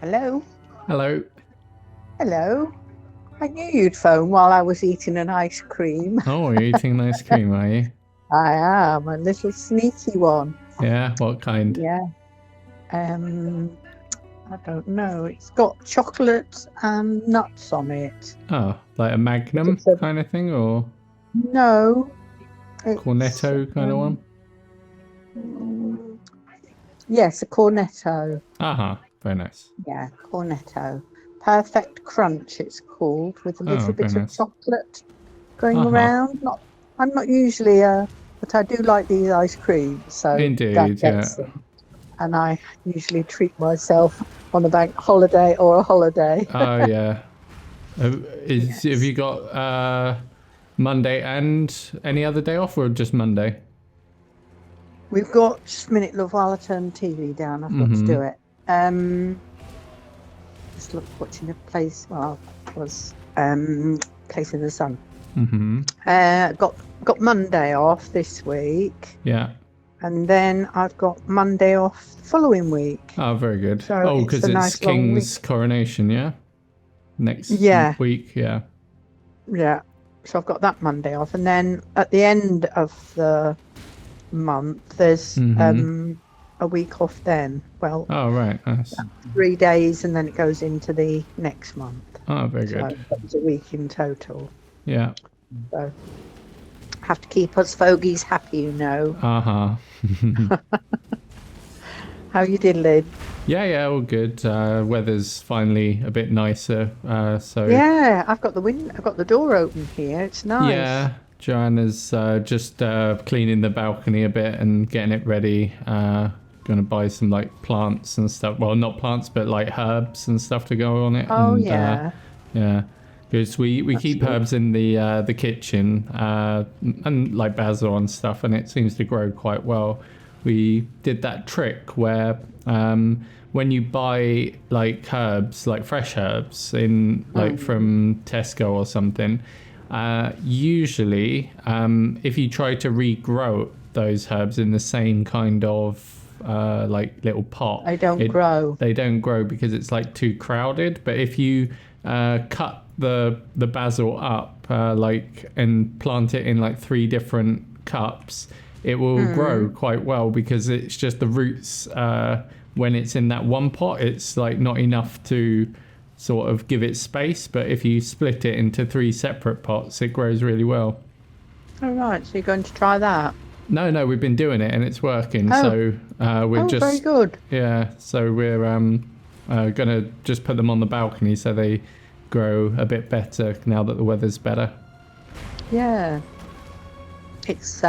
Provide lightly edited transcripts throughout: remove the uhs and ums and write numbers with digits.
Hello? Hello. Hello? I knew you'd phone while I was eating an ice cream. Oh, you're eating an ice cream, are you? I am, a little sneaky one. Yeah, what kind? Yeah. Um, I don't know. It's got chocolate and nuts on it. Oh, like a But Magnum it's a kind of thing or no, it's Cornetto kind of one? mm, yes, a cornetto. Aha, very nice. Yeah, cornetto. Perfect crunch it's called, with a Oh, little very bit of nice. chocolate going Aha, around. Not, I'm not usually but I do like these ice creams, so Dad indeed, yeah. gets them, and I usually treat myself on a bank holiday or a holiday. Oh, yeah. Have Yes, you got Monday and any other day off or just Monday? we've got just a minute, love, while I turn the TV down. I've got to Mm-hmm. do it. Just watching a place. Well, it was Place in the Sun. Mm-hmm. Got Monday off this week. Yeah. And then I've got Monday off the following week. Oh, very good. So Oh, it's because a it's nice long King's week. coronation, yeah? Next Yeah, week, yeah. yeah. So I've got that Monday off. And then at the end of the month, there's Mm-hmm. a week off then. Well, Oh, right, nice. 3 days, and then it goes into the next month. Oh, very So good. that was a week in total. Yeah. So have to keep us fogies happy, you know. Uh-huh. How you diddling? Yeah, all good. Weather's finally a bit nicer. So Yeah, I've got the door open here. It's nice. yeah, Joanna's just cleaning the balcony a bit and getting it ready. Gonna buy some like plants and stuff. Well, not plants, but like herbs and stuff to go on it. Oh And yeah, yeah, because we that's keep good. herbs in the kitchen and like basil and stuff, and it seems to grow quite well. We did that trick where when you buy like herbs, like fresh herbs in like Mm. from Tesco or something, usually if you try to regrow those herbs in the same kind of like little pot, They don't it grow. they don't grow because it's like too crowded. But if you cut the basil up like and plant it in like 3 different cups, it will grow Mm. quite well because it's just the roots. When it's in that one pot, it's like not enough to sort of give it space. But if you split it into 3 separate pots, it grows really well. All right, so you're going to try that? No, we've been doing it and it's working. Oh, So we're oh, very just good. yeah. So we're gonna just put them on the balcony so they grow a bit better now that the weather's better. Yeah, it's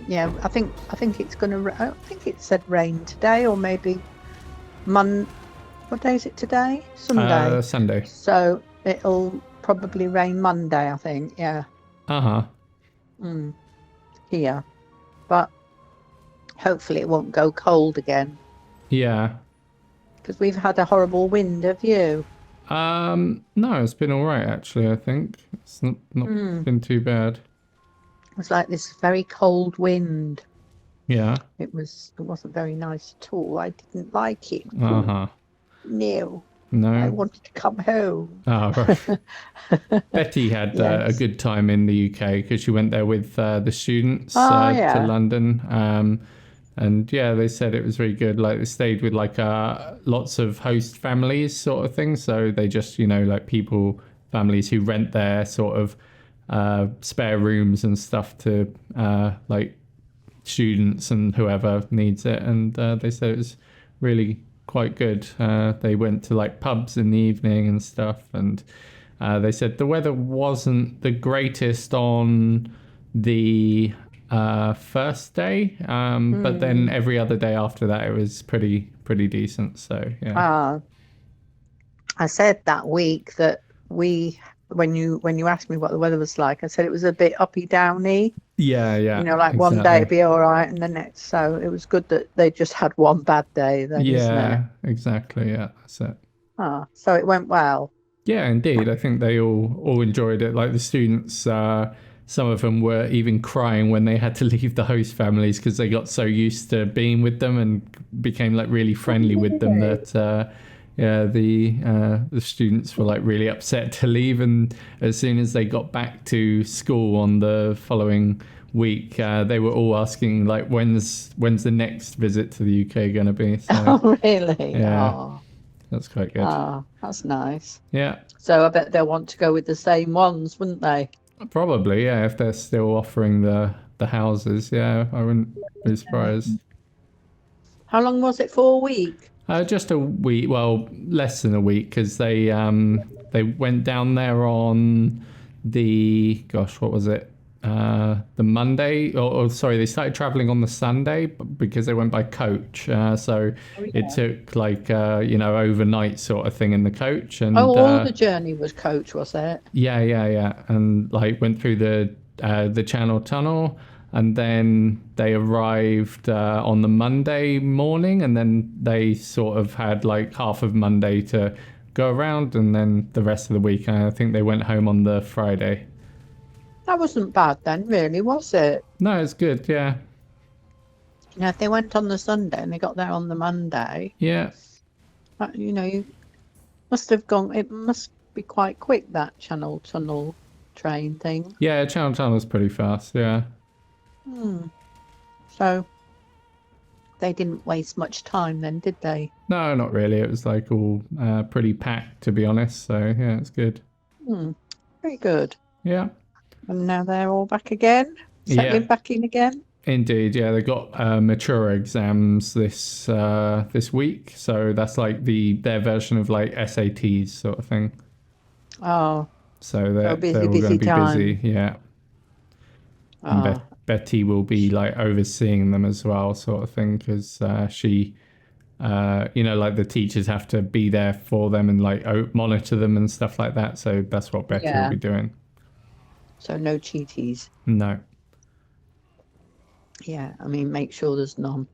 yeah. I think it's gonna. I think it said rain today, or maybe Mon. What day is it today? Sunday. Sunday. So it'll probably rain Monday, I think. Yeah. Uh huh. Mm, here, but hopefully it won't go cold again Yeah. because we've had a horrible wind. Have you? No, it's been all right actually. I think it's not Mm. been too bad. It was like this very cold wind. Yeah. It wasn't very nice at all. I didn't like it. Uh huh. No, I No. wanted to come home. Oh, right. Betty had a Yes. good time in the UK because she went there with the students Oh to yeah. London. And yeah, they said it was very good. Like they stayed with like lots of host families, sort of thing. So they just, like families who rent their sort of spare rooms and stuff to like students and whoever needs it. And they said it was really quite good. They went to like pubs in the evening and stuff. And they said the weather wasn't the greatest on the first day, but then Mm. every other day after that it was pretty decent. So yeah, Uh, I said that week that we when you asked me what the weather was like, I said it was a bit uppy downy. yeah, Like one day it'd exactly. be all right, and the next. So it was good that they just had one bad day then, isn't it? Yeah, exactly. Yeah, that's it. Ah, so it went well. Yeah, indeed. I think they all enjoyed it. Like the students, some of them were even crying when they had to leave the host families because they got so used to being with them and became like really Oh, friendly with them really? that yeah, the students were like really upset to leave, and as soon as they got back to school on the following week, they were all asking like, when's the next visit to the UK going to be? So Oh, really? yeah, Oh, that's quite good. oh, that's nice. Yeah, So I bet they'll want to go with the same ones, wouldn't they? probably. Yeah, if they're still offering the houses, yeah, I wouldn't be Yeah. surprised. How long was it for? A week? Just a week, well, less than a week, because they went down there on the gosh, what was it? The Monday, or sorry, they started traveling on the Sunday because they went by coach. So Oh, it yeah. took like overnight sort of thing in the coach, Oh, and all the journey was coach, was it? yeah, and like went through the Channel Tunnel, and then they arrived on the Monday morning, and then they sort of had like half of Monday to go around, and then the rest of the week. I think they went home on the Friday. That wasn't bad then, really, was it? No, it's good. Yeah, You know, if they went on the Sunday and they got there on the Monday, yeah, you must have gone. It must be quite quick, that Channel Tunnel train thing. yeah. Channel Tunnel's pretty fast. Yeah. Hmm. So they didn't waste much time then, did they? No, not really. It was like all pretty packed, to be honest. So yeah, it's good. Hmm. Very good. Yeah. And now they're all back again, Yeah. settling back in again. Indeed, yeah, they got mature exams this week, so that's like their version of like SATs sort of thing. Oh, So so they're busy, all going busy to be time. busy, yeah. And Oh, Betty will be like overseeing them as well, sort of thing, because she, like the teachers have to be there for them and like monitor them and stuff like that. So that's what Betty will yeah. be doing. So no cheaties. No, Yeah, I mean, make sure there's none.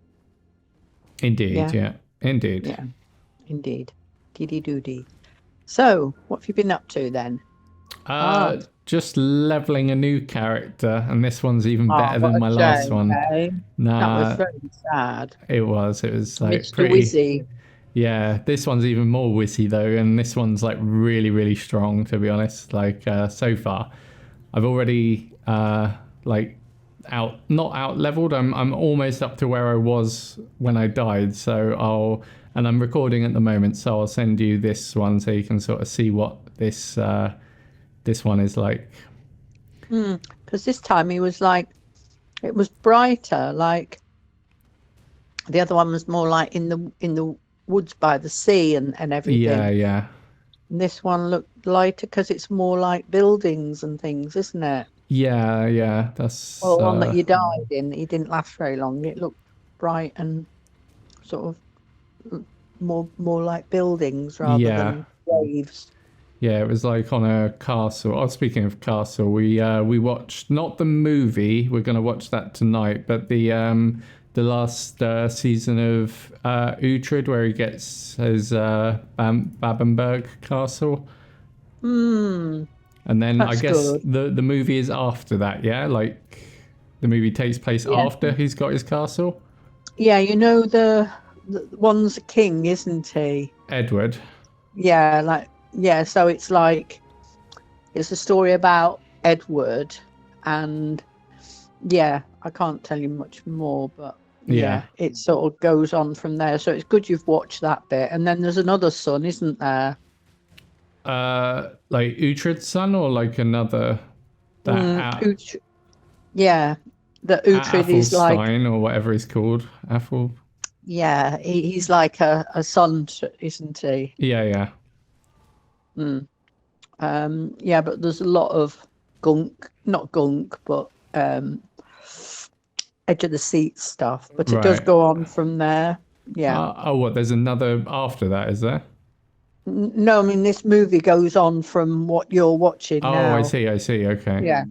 indeed, Yeah, yeah, indeed. yeah, indeed. Dee doody. So, what have you been up to then? Ah, Just leveling a new character, and this one's even oh, better what than a my last shame, one. eh? That was Nah, very sad. it was. It was like Mr. pretty. Wizzy. Yeah, this one's even more witty though, and this one's like really, really strong. To be honest, like so far, I've already like not out leveled. I'm almost up to where I was when I died. And I'm recording at the moment, so I'll send you this one so you can sort of see what this one is like. Because this time he was like, it was brighter. Like the other one was more like in the woods by the sea and Yeah, everything. yeah. And this one looked lighter because it's more like buildings and things, isn't it? Yeah, yeah, Well, that's the one that you died in, he didn't last very long. It looked bright and sort of more like buildings rather yeah, than waves. yeah. It was like on a castle. Oh, speaking of castle, we watched not the movie. We're gonna watch that tonight, but the last season of Uhtred, where he gets his Babenberg castle, Hmm, and then I that's guess good. the movie is after that. Yeah, like the movie takes place Yeah, after he's got his castle. yeah. The one's a king, isn't he? Edward. Yeah, like yeah. So it's like it's a story about Edward, and yeah, I can't tell you much more, but Yeah. yeah, it sort of goes on from there. So it's good you've watched that bit. And then there's another son, isn't there? Like Uhtred's son, or like another that Mm, Ut- yeah, the Uhtred is like, Athelstein or whatever he's called. Athel. yeah, he's like a son, isn't he? Yeah, yeah, Mm. Yeah, but there's a lot of gunk, not gunk, but edge of the seat stuff. But it does right. go on from there. Yeah. Oh, what? There's another after that, is there? No, I mean this movie goes on from what you're watching Oh, I now. see. I see. Okay, Yeah.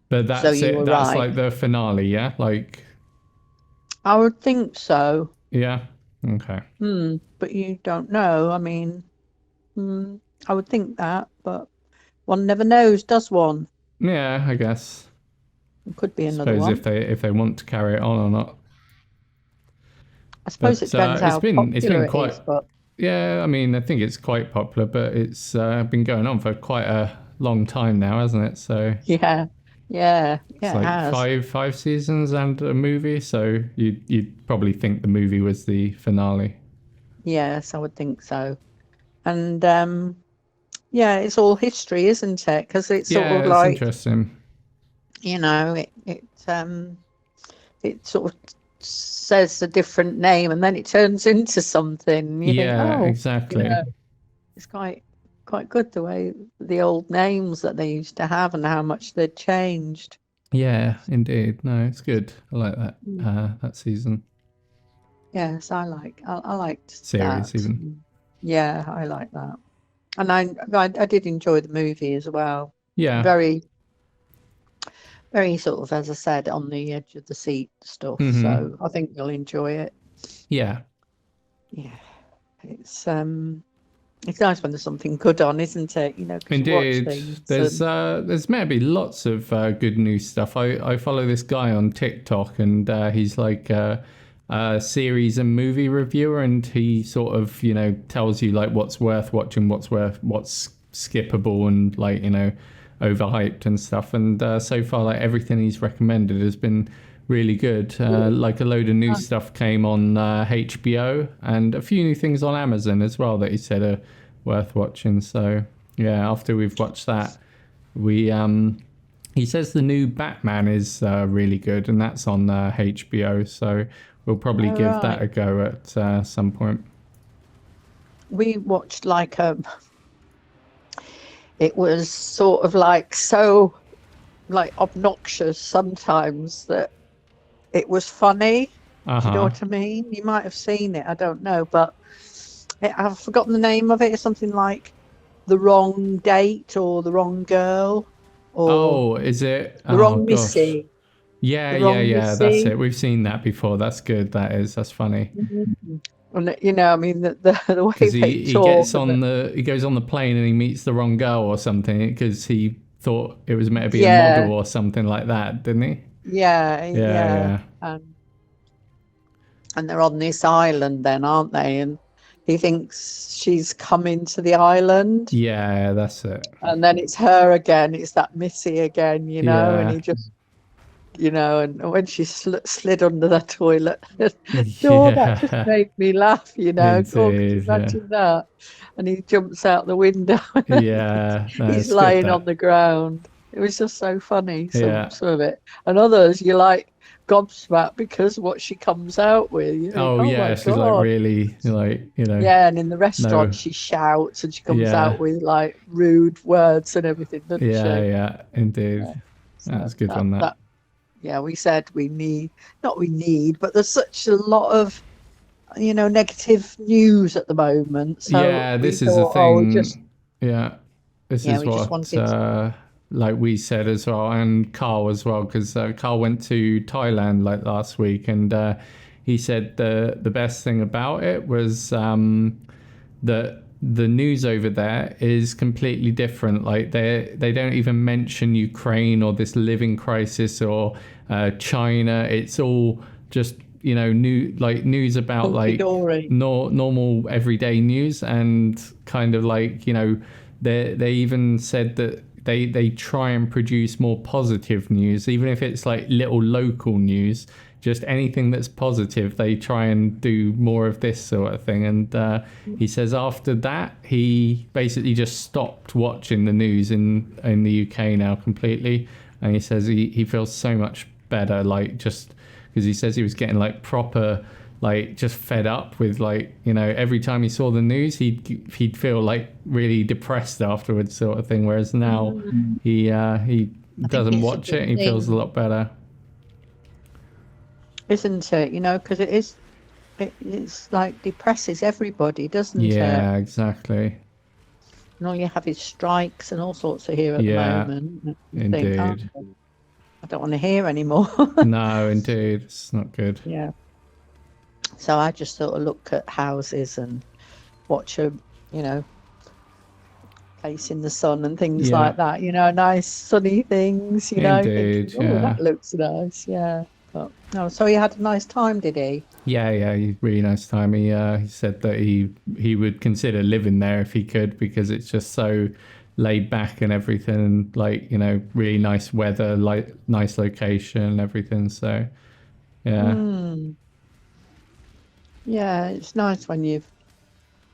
but So that's you it. were That's right. like the finale. Yeah, like I would think so. yeah. Okay. But you don't know. I mean, I would think that, but one never knows, does one? Yeah, I guess. It could be another Suppose one. if they want to carry it on or not. I suppose it But depends how it's popular been it quite is, but Yeah, I mean, I think it's quite popular, but it's been going on for quite a long time now, hasn't it? So Yeah, yeah, it's yeah, it like has. five seasons and a movie. So you'd probably think the movie was the finale. Yes, I would think so. And yeah, it's all history, isn't it? Because it's sort of Yeah, it's like, interesting. it sort of says a different name and then it turns into something. You think, Yeah, oh, you exactly. know, it's quite good the way the old names that they used to have and how much they'd changed. Yeah, indeed. No, it's good. I like that Mm. that season Yes, I liked series that. even. Yeah, I like that. And I did enjoy the movie as well. Yeah. Very, very sort of, as I said, on the edge of the seat stuff. Mm-hmm. So I think you'll enjoy it. Yeah. Yeah, it's it's nice when there's something good on, isn't it? Because you watch Indeed, things and there's maybe lots of good news stuff. I follow this guy on TikTok, and he's like a series and movie reviewer, and he sort of tells you like what's worth watching, what's skippable, and like overhyped and stuff. And so far, like everything he's recommended has been really good. Like a load of new stuff came on HBO, and a few new things on Amazon as well that he said are worth watching. So yeah, after we've watched that, we he says the new Batman is really good, and that's on HBO. So we'll probably all give that right. a go at some point. We watched like it was sort of like so like obnoxious sometimes that it was funny. Uh Do you know huh. what I mean? You might have seen it, I don't know, but I've forgotten the name of it. It's something like The Wrong Date or The Wrong Girl or Oh, is it? The Oh Wrong gosh. Missy. Yeah, The yeah, Wrong yeah. That's Missy. it. We've seen that before. That's good. That is. That's funny. Mhm. And I mean, the way Because they he talk gets and on the he goes on the plane and he meets the wrong girl or something because he thought it was meant to be a model yeah, or something like that, didn't he? yeah, Yeah, yeah. yeah, And they're on this island then, aren't they? And he thinks she's coming to the island, yeah. That's it. and then it's her again. It's that Missy again, and Yeah, he just, and when she slid under the toilet door, that just yeah. made me laugh. Oh, could you Indeed. Yeah, imagine that? And he jumps out the window. yeah. No, He's it's good lying on that. the ground. It was just so funny, Yeah. some of it. And others, you like gobsmacked because what she comes out with, you think, Oh oh my yeah. She's like God. really like Yeah, and in the no. restaurant she shouts and she comes Yeah, out with like rude words and everything, doesn't yeah, she? yeah. Indeed. Yeah. That's So a good one. That. yeah, we said we need, not we need, but there's such a lot of, negative news at the moment. So Yeah, we this is the thought, oh, thing. Yeah, this yeah, is we just what wanted, like we said as well, and Carl as well, because Carl went to Thailand like last week, and he said the best thing about it was that the news over there is completely different. Like they don't even mention Ukraine or this living crisis or China. It's all just news about hunky like dory. normal everyday news, and kind of like they even said that they try and produce more positive news, even if it's like little local news, just anything that's positive. They try and do more of this sort of thing. And he says after that, he basically just stopped watching the news in the UK now completely. And he says he feels so much better, like just because he says he was getting like proper like just fed up with like every time he saw the news he'd feel like really depressed afterwards sort of thing, whereas now Mm. he I think doesn't it's a watch good it and he feels a thing, lot better. isn't it? Because it's like depresses everybody, doesn't it? Yeah, exactly. And all you have is strikes and all sorts of here at the Yeah, moment. You think, oh, indeed. I don't want to hear anymore. No, indeed, it's not good. Yeah. So I just sort of look at houses and watch a, you know, place in the sun and things Yeah, like that. Nice sunny things. You thinking, indeed. oh, Yeah, that looks nice. Yeah. But no, so he had a nice time, did he? Yeah, really nice time. He said that he would consider living there if he could because it's just so laid back and everything, and like really nice weather, like nice location, and everything. So yeah, Hmm. Yeah, it's nice when you've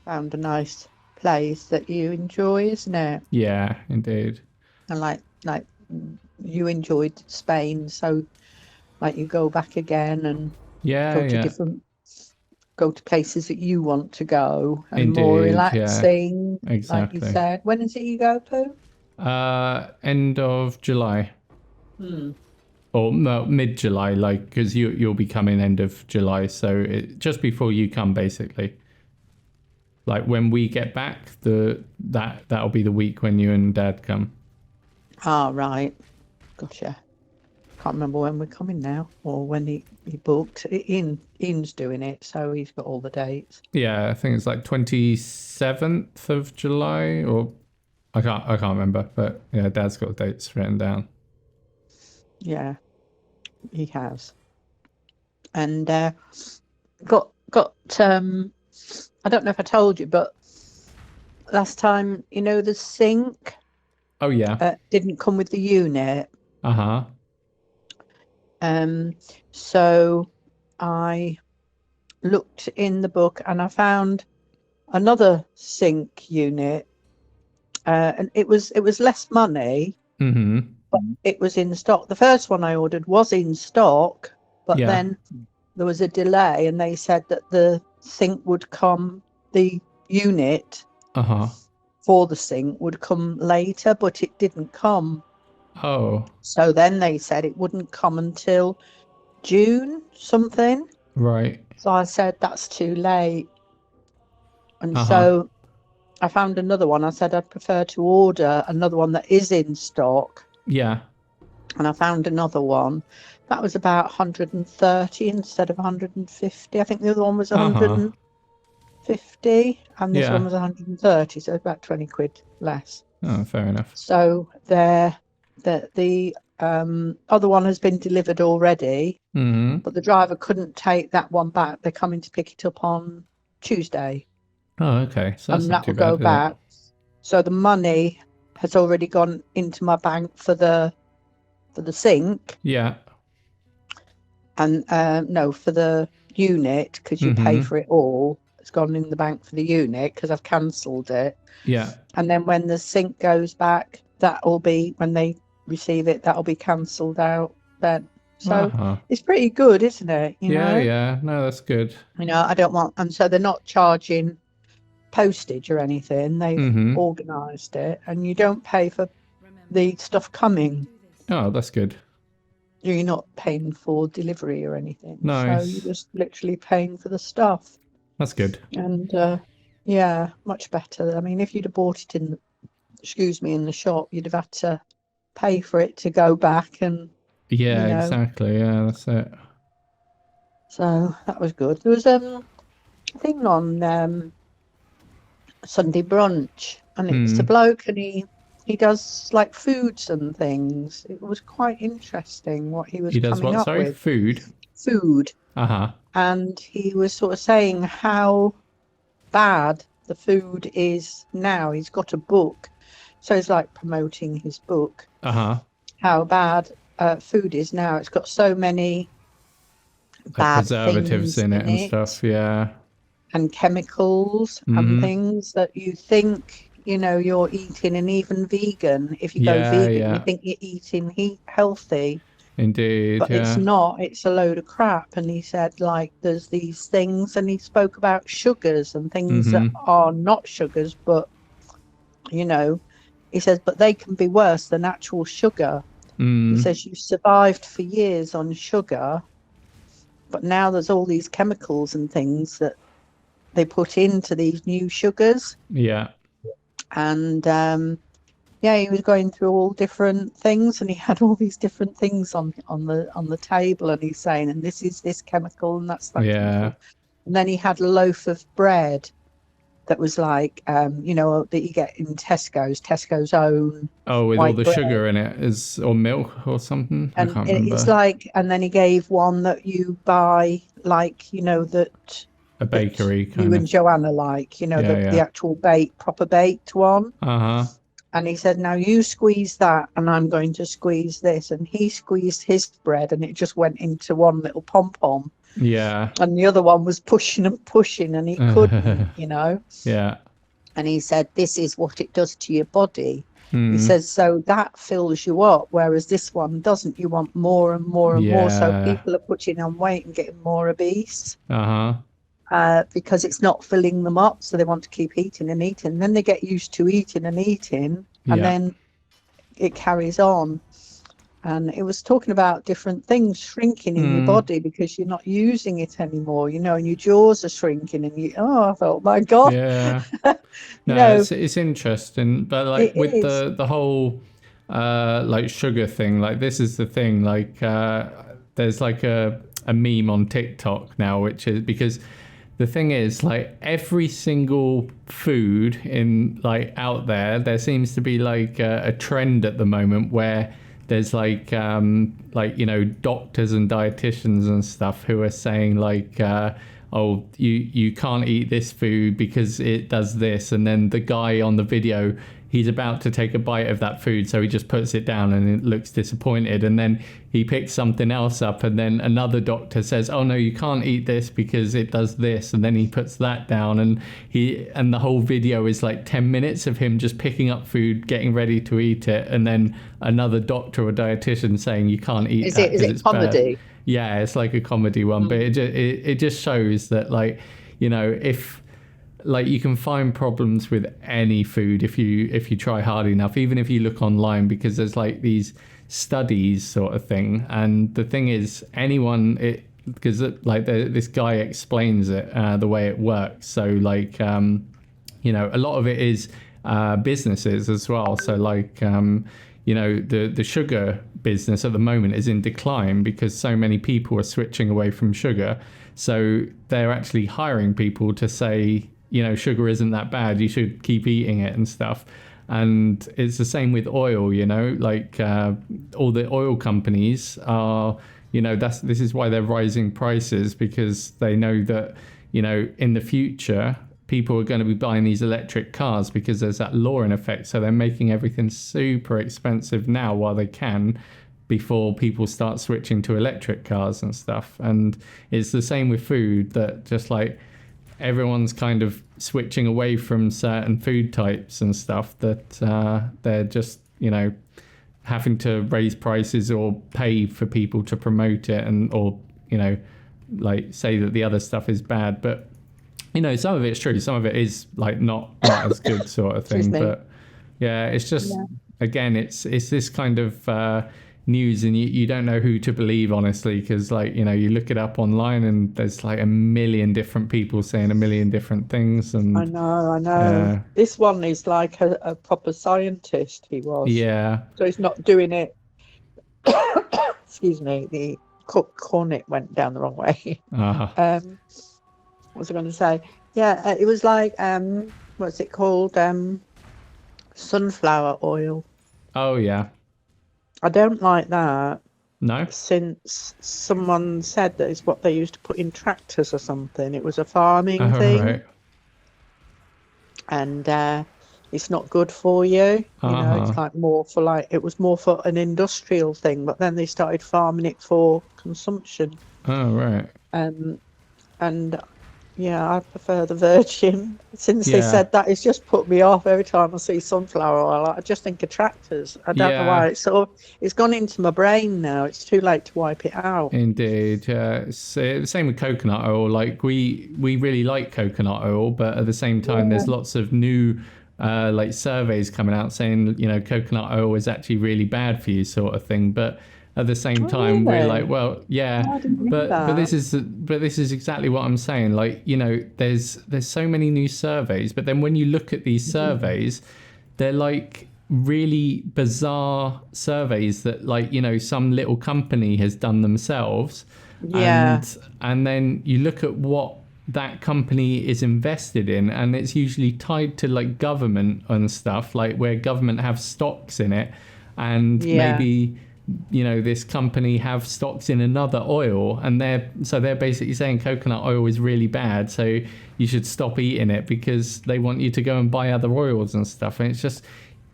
found a nice place that you enjoy, isn't it? yeah, indeed. And you enjoyed Spain, so like you go back again and Yeah, go to yeah, different go to places that you want to go and more indeed. Yeah, relaxing, like you exactly. said. When is it you go, Pooh? End of July. Hmm. Or no, mid-July, like because you'll be coming end of July, so just before you come, basically. Like when we get back, that'll be the week when you and Dad come. Ah, right. Gotcha. Can't remember when we're coming now or when he booked. Ian's doing it, so he's got all the dates. Yeah, I think it's like 27th of July, or I can't remember, but yeah, Dad's got dates written down. Yeah, he has. And got I don't know if I told you, but last time, the sink Oh yeah, didn't come with the unit. uh-huh, Um, so I looked in the book and I found another sink unit, and it was less money, mm-hmm, but it was in stock. The first one I ordered was in stock, but yeah, then there was a delay, and they said that the sink would come, the unit uh-huh. for the sink would come later, but it didn't come. Oh, So then they said it wouldn't come until June something. right, So I said that's too late. And uh-huh, so I found another one. I said I'd prefer to order another one that is in stock. yeah, And I found another one that was about 130 instead of 150. I think the other one was uh-huh, 150 and this one yeah. was 130, so about 20 quid less. Oh, fair enough. So the other one has been delivered already, Mm-hmm. but the driver couldn't take that one back. They're coming to pick it up on Tuesday, Oh, okay. So that's and not that too will go bad, is it? back. So the money has already gone into my bank for the sink, Yeah. and no, for the unit, because you pay Mm-hmm. for it all. It's gone in the bank for the unit because I've cancelled it. Yeah. And then when the sink goes back, that will be when they receive it, that'll be cancelled out then. So Uh-huh. it's pretty good, isn't it? Yeah, yeah. No, that's good. I don't want, and so they're not charging postage or anything. They've Mm-hmm. organised it, and you don't pay for the stuff coming. Oh, that's good. You're not paying for delivery or anything. So you're Nice. just literally paying for the stuff. That's good. And yeah, much better. I mean, if you'd have bought it in the shop, you'd have had to pay for it to go back, and you Yeah, know, exactly. Yeah, that's it. so that was good. There was a thing on Sunday brunch, and it's a Hmm. bloke, and he does like foods and things. It was quite interesting what he was He does coming what? up Sorry? with. Food? Food. Uh-huh. And he was sort of saying how bad the food is now. He's got a book, so he's like promoting his book, Uh-huh. how bad food is now. It's got so many Like bad preservatives things in it in and it stuff. Yeah. and chemicals and Mm-hmm. things that you think, you're eating. And even vegan, if you go Yeah, vegan, you yeah. think you're eating healthy, Indeed. but it's Yeah. not. It's a load of crap. And he said, like, there's these things, and he spoke about sugars and things that Mm-hmm. are not sugars, but you know he says, but they can be worse than actual sugar. He Mm. says you survived for years on sugar, but now there's all these chemicals and things that they put into these new sugars. Yeah. And yeah, he was going through all different things, and he had all these different things on the table, and he's saying, and this is this chemical and that's that Yeah. chemical. And then he had a loaf of bread that was like, you know, that you get in Tesco's own Oh, with all white the bread. sugar in it, is or milk or something. I And can't it's remember. like, and then he gave one that you buy, like, you know, A that bakery you kind and of. Joanna like, you know, Yeah, the yeah. actual proper baked one. Uh-huh. And he said, now you squeeze that, and I'm going to squeeze this. And he squeezed his bread, and it just went into one little pom pom. Yeah. And the other one was pushing and pushing, and he couldn't, you know. Yeah. And he said, this is what it does to your body. He Hmm. says, so that fills you up, whereas this one doesn't. You want more and more and more. So Yeah. people are putting on weight and getting more obese Uh-huh. because it's not filling them up. So they want to keep eating and eating. And then they get used to eating and eating, and Yeah. then it carries on. And it was talking about different things shrinking in your Hmm. body because you're not using it anymore, you know, and your jaws are shrinking, and I thought, my God, Yeah. you No, know, it's interesting, but like it with is. the whole like sugar thing, like this is the thing, like there's like a meme on TikTok now, which is because the thing is like every single food in like out there, there seems to be like a trend at the moment where there's like you know, doctors and dietitians and stuff who are saying like oh, you can't eat this food because it does this, and then the guy on the video, he's about to take a bite of that food, so he just puts it down and it looks disappointed, and then he picks something else up, and then another doctor says, oh no, you can't eat this because it does this, and then he puts that down, and the whole video is like 10 minutes of him just picking up food, getting ready to eat it, and then another doctor or dietitian saying you can't eat that Is because it it's bad. comedy? Yeah, it's like a comedy one, but Mm. it just shows that, like, you know, if like you can find problems with any food if you try hard enough, even if you look online, because there's like these studies sort of thing. And the thing is, anyone it because like this guy explains it the way it works. So like you know, a lot of it is businesses as well. So like you know, the sugar business at the moment is in decline because so many people are switching away from sugar. So they're actually hiring people to say, you know, sugar isn't that bad, you should keep eating it and stuff. And it's the same with oil, you know, like all the oil companies are, you know, this is why they're rising prices, because they know that, you know, in the future people are going to be buying these electric cars because there's that law in effect. So they're making everything super expensive now while they can, before people start switching to electric cars and stuff. And it's the same with food, that just like everyone's kind of switching away from certain food types and stuff, that they're just, you know, having to raise prices or pay for people to promote it, and or, you know, like say that the other stuff is bad. But you know, some of it's true, some of it is like not as good sort of Excuse thing. me. But yeah, it's just, Yeah. again, it's this kind of news, and you don't know who to believe, honestly, because like, you know, you look it up online and there's like a million different people saying a million different things. I And know, I know. This one is like a proper scientist, he was. yeah. So he's not doing it. Excuse me, the cornet went down the wrong way. uh, What was I going to say? Yeah, it was like, what's it called? Sunflower oil. oh yeah. I don't like that, No. since someone said that it's what they used to put in tractors or something. It was a farming Oh thing, right. and it's not good for you. You know, it's like it was more for an industrial thing, but then they started farming it for consumption. Oh right. And yeah, I prefer the virgin. Since they Yeah. said that, it's just put me off every time I see sunflower oil. I just think of tractors. I don't know why. Yeah. It's gone into my brain now. It's too late to wipe it out. Indeed, the same with coconut oil. Like we really like coconut oil, but at the same time, Yeah. there's lots of new like surveys coming out saying, you know, coconut oil is actually really bad for you, sort of thing. But at the same Oh, time, we're like, really? well, yeah, I didn't know but that. this is exactly what I'm saying. Like, you know, there's so many new surveys, but then when you look at these surveys, they're like really bizarre surveys that, like, you know, some little company has done themselves. Yeah. And then you look at what that company is invested in, and it's usually tied to like government and stuff, like where government have stocks in it, and Yeah. maybe this company have stocks in another oil, and they're basically saying coconut oil is really bad, so you should stop eating it because they want you to go and buy other oils and stuff. And it's just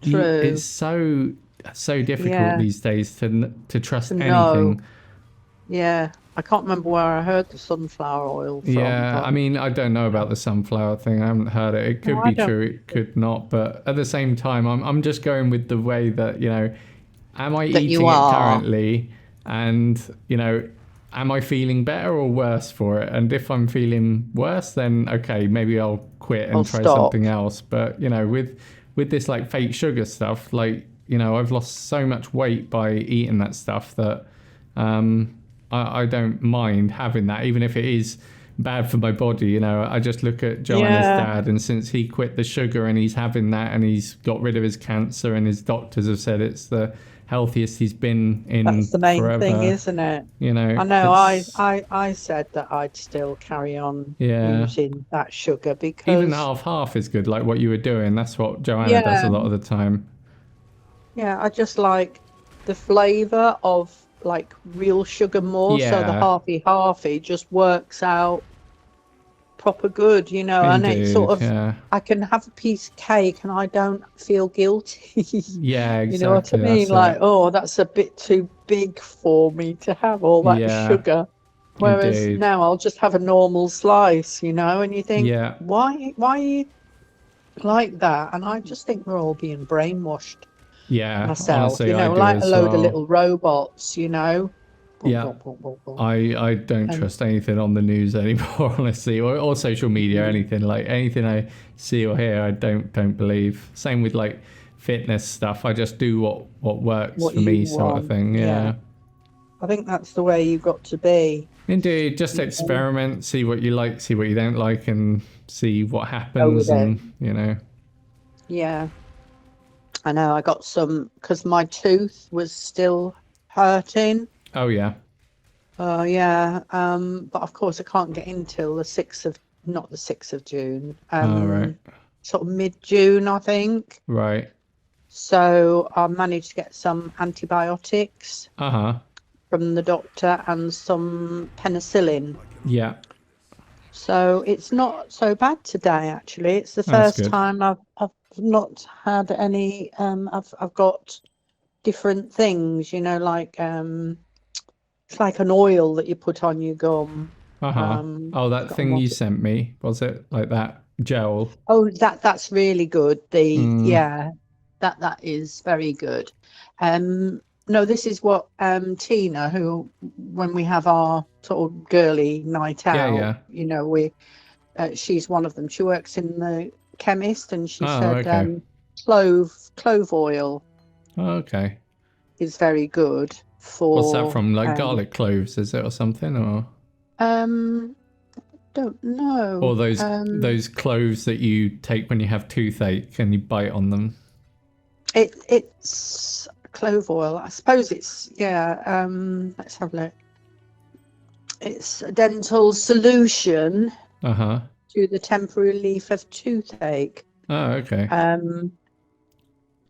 True. it's so difficult Yeah. these days to trust To know. anything. Yeah. I can't remember where I heard the sunflower oil from, Yeah, but I mean, I don't know about the sunflower thing. I haven't heard it. It no, could I be don't true, think it so. could not. But at the same time, I'm just going with the way that, am I That you eating it are. currently? And, am I feeling better or worse for it? And if I'm feeling worse, then okay, maybe I'll quit I'll and try stop. something else. But, with this like fake sugar stuff, like, I've lost so much weight by eating that stuff that I don't mind having that, even if it is bad for my body. I just look at Joanna's Yeah. dad, and since he quit the sugar and he's having that and he's got rid of his cancer, and his doctors have said it's the healthiest he's been That's in the main thing, forever. isn't it? I know. It's I said that I'd still carry on yeah. using that sugar Even because, half is good, like what you were doing. That's what Joanna does a yeah, lot of the time. yeah, I just like the flavor of like real sugar more. So the Yeah, halfy just works out proper good, and it's sort indeed. of, Yeah, I can have a piece of cake and I don't feel guilty. yeah, You know what I exactly. mean? That's Like, it. oh, that's a bit too big for me to have all that Yeah, sugar. Whereas indeed. now I'll just have a normal slice, and you think, Yeah, why are you like that? And I just think we're all being brainwashed yeah. myself, Honestly, I do like a as load of well. little robots. Boom, Yeah, boom, boom, boom, boom. I don't And trust anything on the news anymore, honestly, or social media, anything like anything I see or hear, I don't believe. Same with like fitness stuff. I just do what works what for you me, sort of want, thing. yeah. Yeah, I think that's the way you've got to be. indeed. Just You know, experiment, see what you like, see what you don't like, and see what go with happens. it. And Yeah, I know. I got some because my tooth was still hurting. oh yeah, Yeah. But of course I can't get in till the 6th of, not the 6th of June. all right, Sort of mid-June, I think. right, So I managed to get some antibiotics uh huh, from the doctor and some penicillin. yeah, So it's not so bad today, actually. It's the that's first good. time I've not had any. I've got different things, like it's like an oil that you put on your gum. Uh huh. Oh, that Forgotten thing you what it. sent me, was it like that gel? Oh, that's really good. Mm, Yeah, that is very good. No, this is what Tina, who when we have our sort of girly night yeah, out, yeah. we she's one of them. She works in the chemist, and she Oh, said okay. clove oil Oh, okay. is very good What's that for from? Like garlic cloves, is it, or something, um don't or know. those cloves that you take when you have toothache and you bite on them? It's clove oil. I suppose it's, yeah. Let's have a look. It's a dental solution Uh huh. to the temporary relief of toothache. Oh, okay.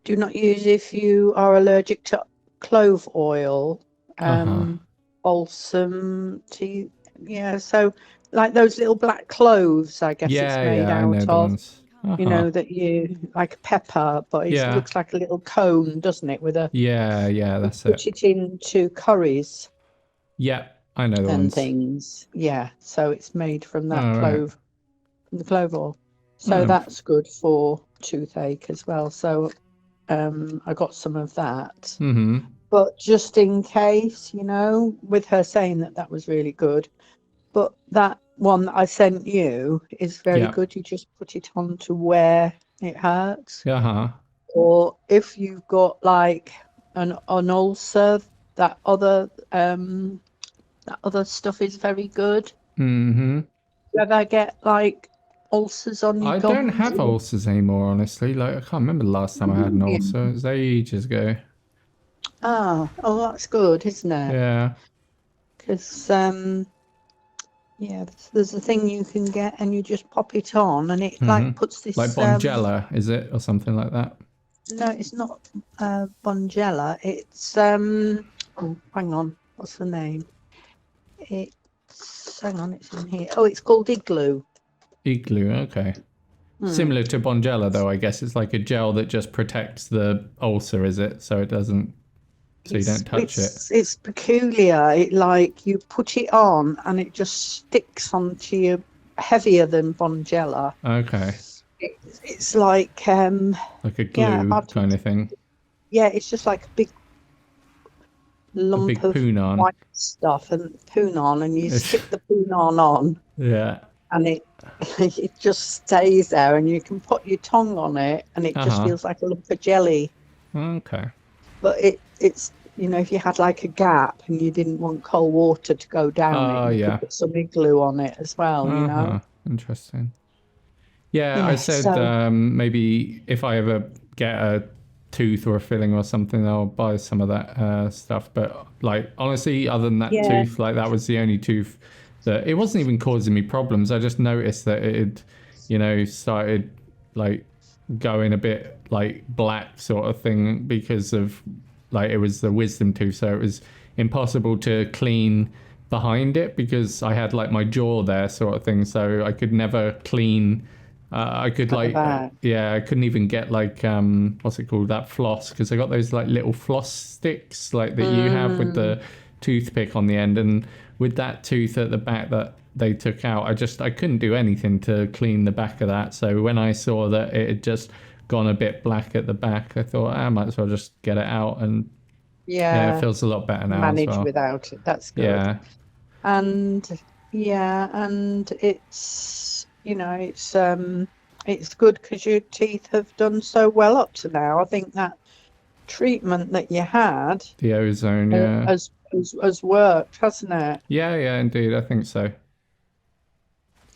Do not use if you are allergic to clove oil. Uh huh. Balsam tea. Yeah, so like those little black cloves, I guess it's Yeah, made yeah. I out know the of. ones. Uh huh. That you like pepper, but it Yeah. looks like a little cone, doesn't it? Yeah, yeah. You That's it. put it into curries Yeah, I know the and ones. things. Yeah, so it's made from that All right. from the clove oil. So Oh. that's good for toothache as well. So I got some of that. Mm-hmm. But just in case, with her saying that was really good. But that one that I sent you is very Yeah. good. You just put it on to where it hurts. Uh huh. Or if you've got like an ulcer, that other stuff is very good. Mm-hmm. You ever get like ulcers on your I don't gums? have ulcers anymore, honestly. Like, I can't remember the last time I had an Yeah. ulcer. It was ages ago. Oh, that's good, isn't it? Yeah. Because Yeah, there's a thing you can get, and you just pop it on, and it Hmm. like puts Like this. Bonjela, is it, or something like that? No, it's not Bonjela. It's oh, hang on, what's the name? It's hang on, it's in here. Oh, it's called Igloo. Igloo. Okay. Hmm. Similar to Bonjela, though, I guess it's like a gel that just protects the ulcer, is it? So it doesn't, so you It's don't touch it. it's peculiar. It like you put it on and it just sticks onto you heavier than Bonjela. Okay. It's like Like a yeah, glue hard to kind of thing. yeah, it's just like a big A lump big of punon. white stuff and punon, and you stick the punon on, Yeah. and it it just stays there, and you can put your tongue on it, and it just Uh-huh. feels like a lump of jelly. Okay. But it's if you had like a gap and you didn't want cold water to go down it, Oh, you could yeah. put some igloo on it as well. Uh-huh. Interesting. Yeah, I Yeah, said so maybe if I ever get a tooth or a filling or something, I'll buy some of that stuff. But like honestly, other than that yeah, tooth, like that was the only tooth that it wasn't even causing me problems. I just noticed that it had, started like going a bit like black sort of thing because of like it was the wisdom tooth, so it was impossible to clean behind it because I had like my jaw there sort of thing, so I could never clean. I could at the like, back. yeah, I couldn't even get like, what's it called? That floss, because I got those like little floss sticks like that you have with Mm, the toothpick on the end. And with that tooth at the back that they took out, I couldn't do anything to clean the back of that. So when I saw that it had just gone a bit black at the back, I thought I might as well just get it out. And yeah, it yeah, feels a lot better now as manage well. without it. That's good. Yeah. And yeah, and it's good because your teeth have done so well up to now. I think that treatment that you had The ozone. Yeah. has worked, hasn't it? Yeah. Yeah. Indeed. I think so.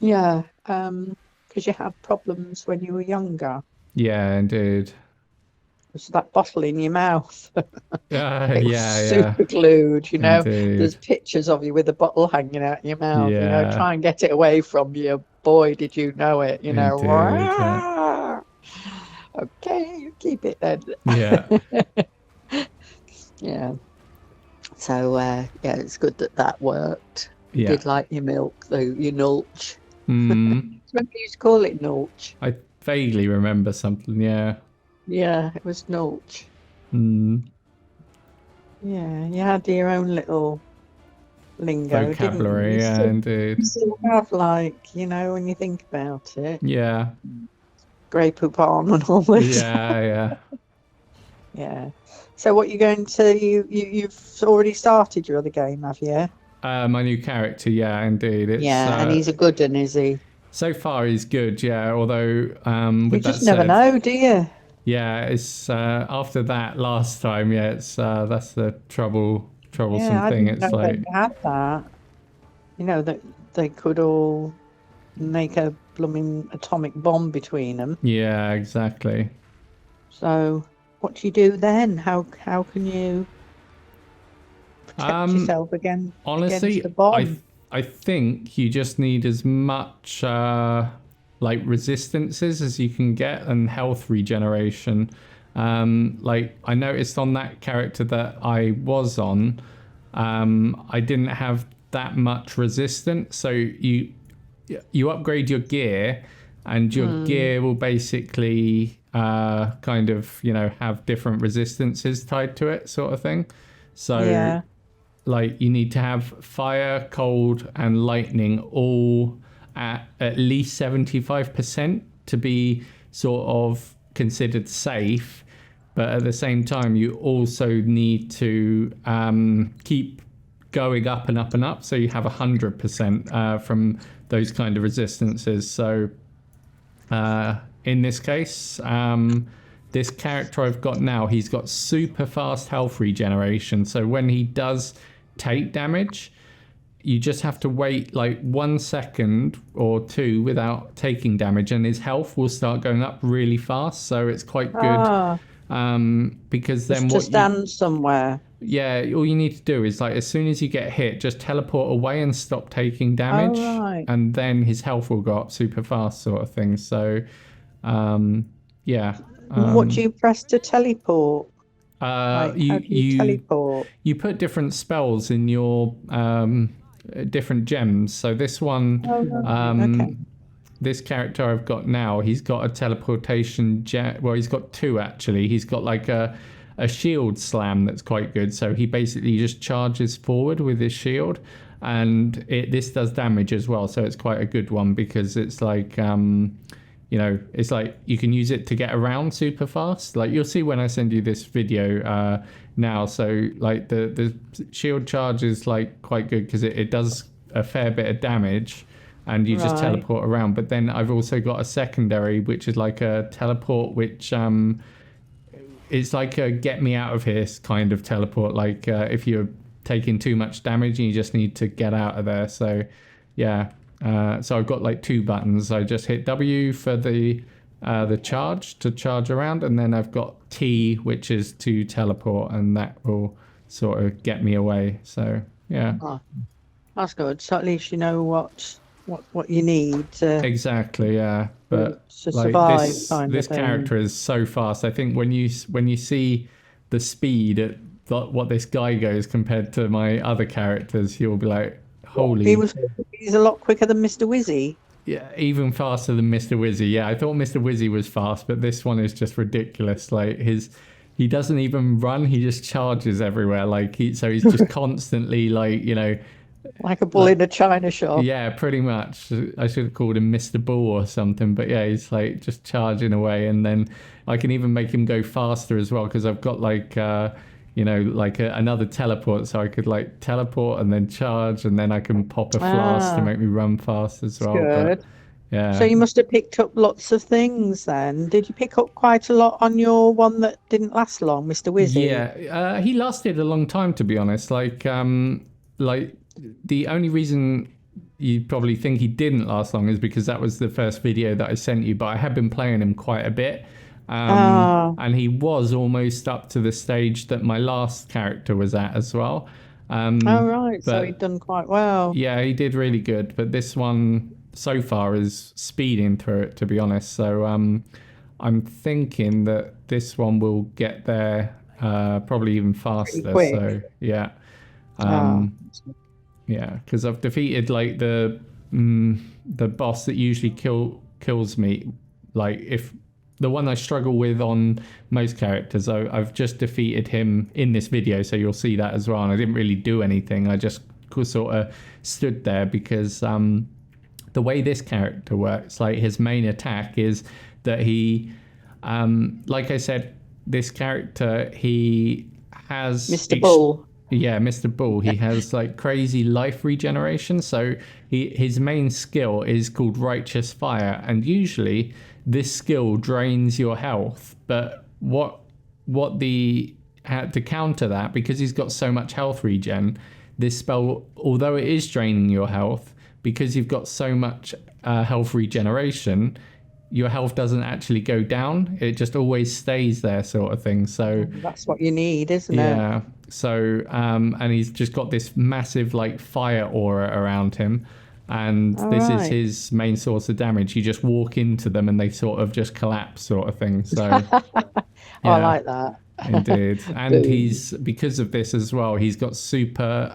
Yeah, because you had problems when you were younger. Yeah. Indeed. It's that bottle in your mouth. It was Yeah. Yeah. super glued. There's Indeed. pictures of you with a bottle hanging out your mouth. Yeah. Try and get it away from you. Boy, did you know it. Indeed. Yeah. Rah! Okay, you keep it then. Yeah. Yeah. So, yeah, it's good that that worked. You Yeah. did like your milk, though, your nulch. Mm, Remember you used to call it nulch? I vaguely remember something. Yeah. Yeah, it was nulch. Mm, Yeah, you had your own little lingo, didn't you? vocabulary. Yeah. You Indeed. still have, like, when you think about it, Yeah. Grey Poupon and all this. Yeah. Yeah. Yeah. So what you going to you've already started your other game, have you? My new character. Yeah. Indeed. It's Yeah, and he's a good one, is he? so far he's good. Yeah. Although, You with that just never said, know, do you? yeah, it's after that last time. Yeah. It's that's the troublesome Yeah, I thing. didn't It's know they like, had that. That they could all make a blooming atomic bomb between them. yeah, exactly. So what do you do then? How can you protect Um, yourself against Honestly, a bomb? I think you just need as much like resistances as you can get and health regeneration. Like I noticed on that character that I was on, I didn't have that much resistance. So you upgrade your gear, and your gear will basically kind of have different resistances tied to it, sort of thing. So Yeah. like you need to have fire, cold, and lightning all at least 75% to be sort of considered safe. But at the same time, you also need to keep going up and up and up, so you have 100% from those kind of resistances. So in this case, this character I've got now, he's got super fast health regeneration. So when he does take damage, you just have to wait like 1 second or two without taking damage, and his health will start going up really fast. So it's quite good Ah, Because then Just to stand somewhere. yeah, all you need to do is like as soon as you get hit, just teleport away and stop taking Oh, damage, right. and then his health will go up super fast, sort of thing. So, yeah. And what do you press to teleport? Uh, Like, you how do you you teleport? you put different spells in your different gems. So this one, Oh, right. Okay. this character I've got now, he's got a teleportation jet. Well, he's got two actually. He's got like a shield slam that's quite good. So he basically just charges forward with his shield, and this does damage as well. So it's quite a good one because it's like it's like you can use it to get around super fast. Like you'll see when I send you this video now. So like the shield charge is like quite good because it does a fair bit of damage, and you just Right. teleport around. But then I've also got a secondary, which is like a teleport, which it's like a get me out of here kind of teleport. Like if you're taking too much damage and you just need to get out of there. So yeah. So I've got like two buttons. I just hit W for the charge to charge around, and then I've got T, which is to teleport, and that will sort of get me away. So yeah. Oh, that's good. So at least you know what you need Exactly, yeah. But to like survive, kind this of thing. character is so fast. I think when you see the speed at what this guy goes compared to my other characters, you'll be like, holy. He's a lot quicker than Mr. Wizzy. Yeah, even faster than Mr. Wizzy. Yeah, I thought Mr. Wizzy was fast, but this one is just ridiculous. Like he doesn't even run; he just charges everywhere. Like he's just constantly like Like a bull in a china shop. yeah, pretty much. I should have called him Mr. Bull or something, but yeah, he's like just charging away, and then I can even make him go faster as well because I've got like another teleport, so I could like teleport and then charge, and then I can pop a flask to make me run fast as well. Good. But yeah. So you must have picked up lots of things then. Did you pick up quite a lot on your one that didn't last long, Mr. Wizzy? Yeah, he lasted a long time to be honest. Like the only reason you probably think he didn't last long is because that was the first video that I sent you, but I have been playing him quite a bit. And he was almost up to the stage that my last character was at as well. Oh, right. So he'd done quite well. Yeah, he did really good. But this one so far is speeding through it, to be honest. So I'm thinking that this one will get there probably even faster. Quick. So yeah. Yeah, because I've defeated like the boss that usually kills me. Like if the one I struggle with on most characters, I've just defeated him in this video, so you'll see that as well. And I didn't really do anything. I just sort of stood there because the way this character works, like his main attack is that he, like I said, this character, he has... Mr. Bull. Yeah, Mr. Bull. He has like crazy life regeneration. So his main skill is called Righteous Fire, and usually this skill drains your health. But to counter that, because he's got so much health regen, this spell, although it is draining your health, because you've got so much health regeneration, your health doesn't actually go down. It just always stays there, sort of thing. So that's what you need, isn't it? Yeah. So and he's just got this massive like fire aura around him, and this is his main source of damage. You just walk into them and they sort of just collapse, sort of thing. So I like that. Indeed. And he's, because of this as well, he's got super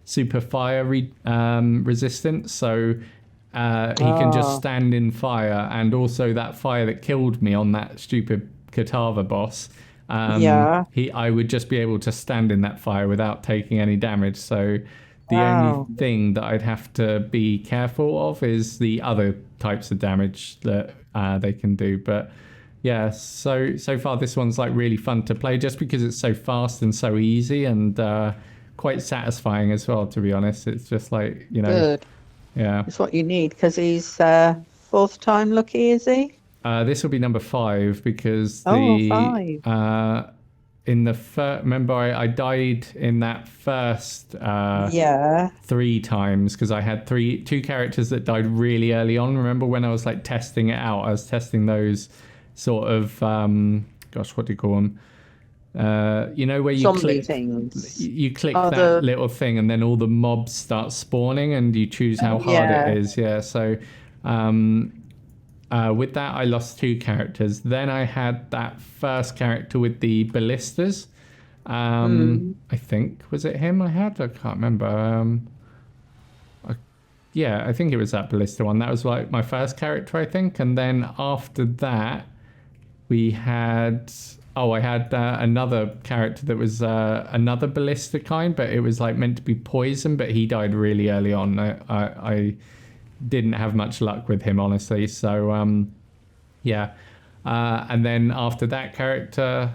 super fire resistance. So he can just stand in fire, and also that fire that killed me on that stupid Katava boss. I would just be able to stand in that fire without taking any damage. So the only thing that I'd have to be careful of is the other types of damage that they can do. But yeah, so far this one's like really fun to play, just because it's so fast and so easy, and quite satisfying as well, to be honest. It's just like, Good. Yeah. It's what you need, because he's fourth time lucky, is he? This will be number 5, because five. In the remember I died in that first 3 times, because I had 2 characters that died really early on. Remember when I was like testing it out? I was testing those sort of gosh, what do you call them? You know where you Zombie click things. you click Oh, that little thing and then all the mobs start spawning and you choose how hard yeah. it is. Yeah, so with that I lost 2 characters. Then I had that first character with the ballistas. I think, was it him I had? I can't remember. Yeah, I think it was that ballista one. That was like my first character, I think. And then after that, we had... Oh, I had another character that was another ballista kind, but it was like meant to be poison, but he died really early on. I didn't have much luck with him, honestly. So, yeah. And then after that character,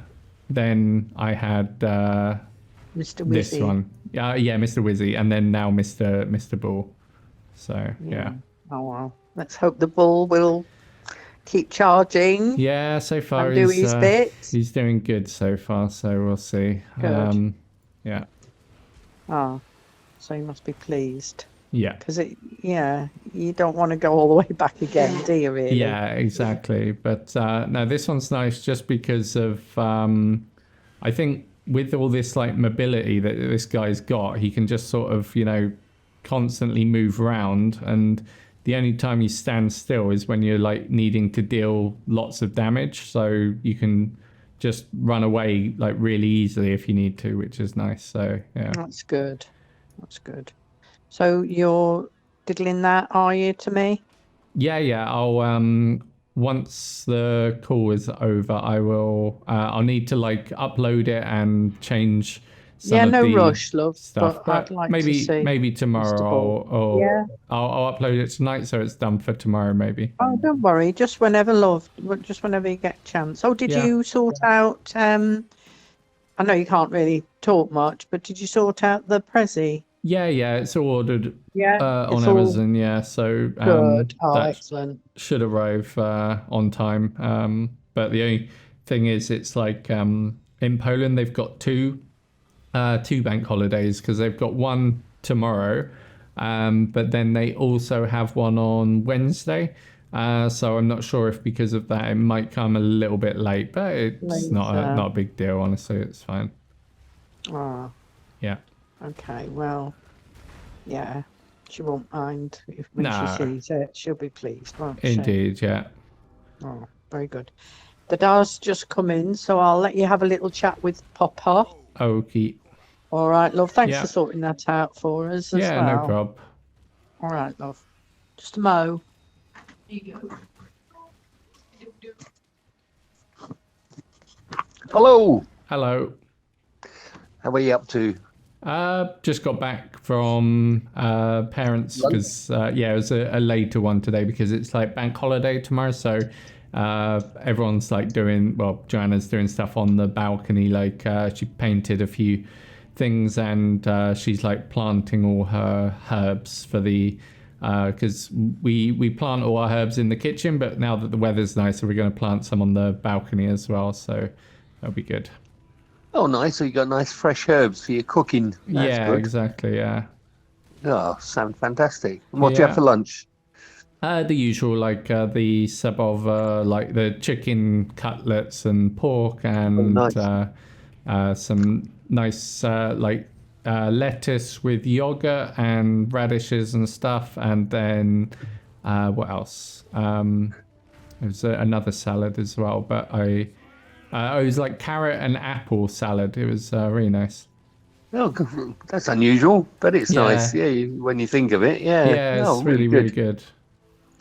then I had Mr. Wizzy. this one. Yeah, Mr. Wizzy. And then now Mr. Bull. So, yeah. Oh, well. Let's hope the bull will keep charging. Yeah, so far and do his bit. He's doing good so far, so we'll see. Good. Yeah. Oh, so you must be pleased. Yeah. Because you don't want to go all the way back again, do you really? Yeah, exactly. But no, this one's nice just because of, I think with all this like mobility that this guy's got, he can just sort of, constantly move around, and the only time you stand still is when you're like needing to deal lots of damage, so you can just run away like really easily if you need to, which is nice. So yeah, that's good. So you're diddling that, are you, to me? Yeah, I'll once the call is over, I'll need to like upload it and change some of the rush, love, stuff. But I'd like maybe to see maybe tomorrow, or I'll upload it tonight so it's done for tomorrow, maybe. Oh, don't worry, just whenever, love, just whenever you get a chance. Oh, did you sort out I know you can't really talk much, but did you sort out the Prezi? Yeah, it's all ordered on it's Amazon. Yeah, so good. that Excellent. should arrive on time. But the only thing is, it's like in Poland they've got two bank holidays, because they've got one tomorrow, but then they also have one on Wednesday. So I'm not sure if because of that it might come a little bit late, but it's not a big deal. Honestly, it's fine. Ah. Yeah. Okay, well, yeah, she won't mind when she sees it. She'll be pleased, won't she? Indeed, yeah. Oh, very good. The Dar's just come in, so I'll let you have a little chat with Papa. Okay. All right, love. Thanks for sorting that out for us as well. Yeah, no problem. All right, love. Just a mo. Here you go. Hello. Hello. How are you up to? Just got back from parents because it was a later one today because it's like bank holiday tomorrow. So everyone's like Joanna's doing stuff on the balcony. Like she painted a few things and she's like planting all her herbs for the because we plant all our herbs in the kitchen, but now that the weather's nicer, we're going to plant some on the balcony as well. So that'll be good. Oh, nice. So you got nice fresh herbs for your cooking. That's good. Exactly. Yeah. Oh, sound fantastic. And what do you have for lunch? The usual, like the sabova, like the chicken cutlets and pork, and some nice lettuce with yogurt and radishes and stuff. And then what else? There's another salad as well, but it was like carrot and apple salad. It was really nice. Oh, that's unusual, but it's nice. Yeah, when you think of it. Yeah. Yeah, it's really good.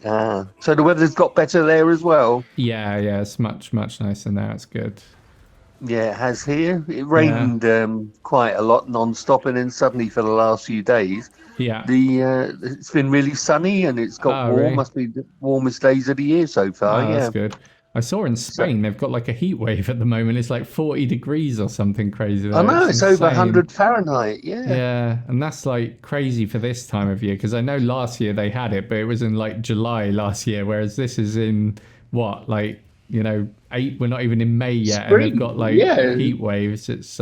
So the weather's got better there as well. Yeah, it's much nicer now. It's good. Yeah, it has here. It rained quite a lot non-stop, and then suddenly for the last few days, it's been really sunny and it's got warm. Really? Must be the warmest days of the year so far. That's good. I saw in Spain they've got like a heat wave at the moment. It's like 40 degrees or something crazy. I know, it's over 100 Fahrenheit. Yeah, and that's like crazy for this time of year, because I know last year they had it, but it was in like July last year, whereas this is in what, like, we're not even in May yet, Spring. and they've got like heat waves. It's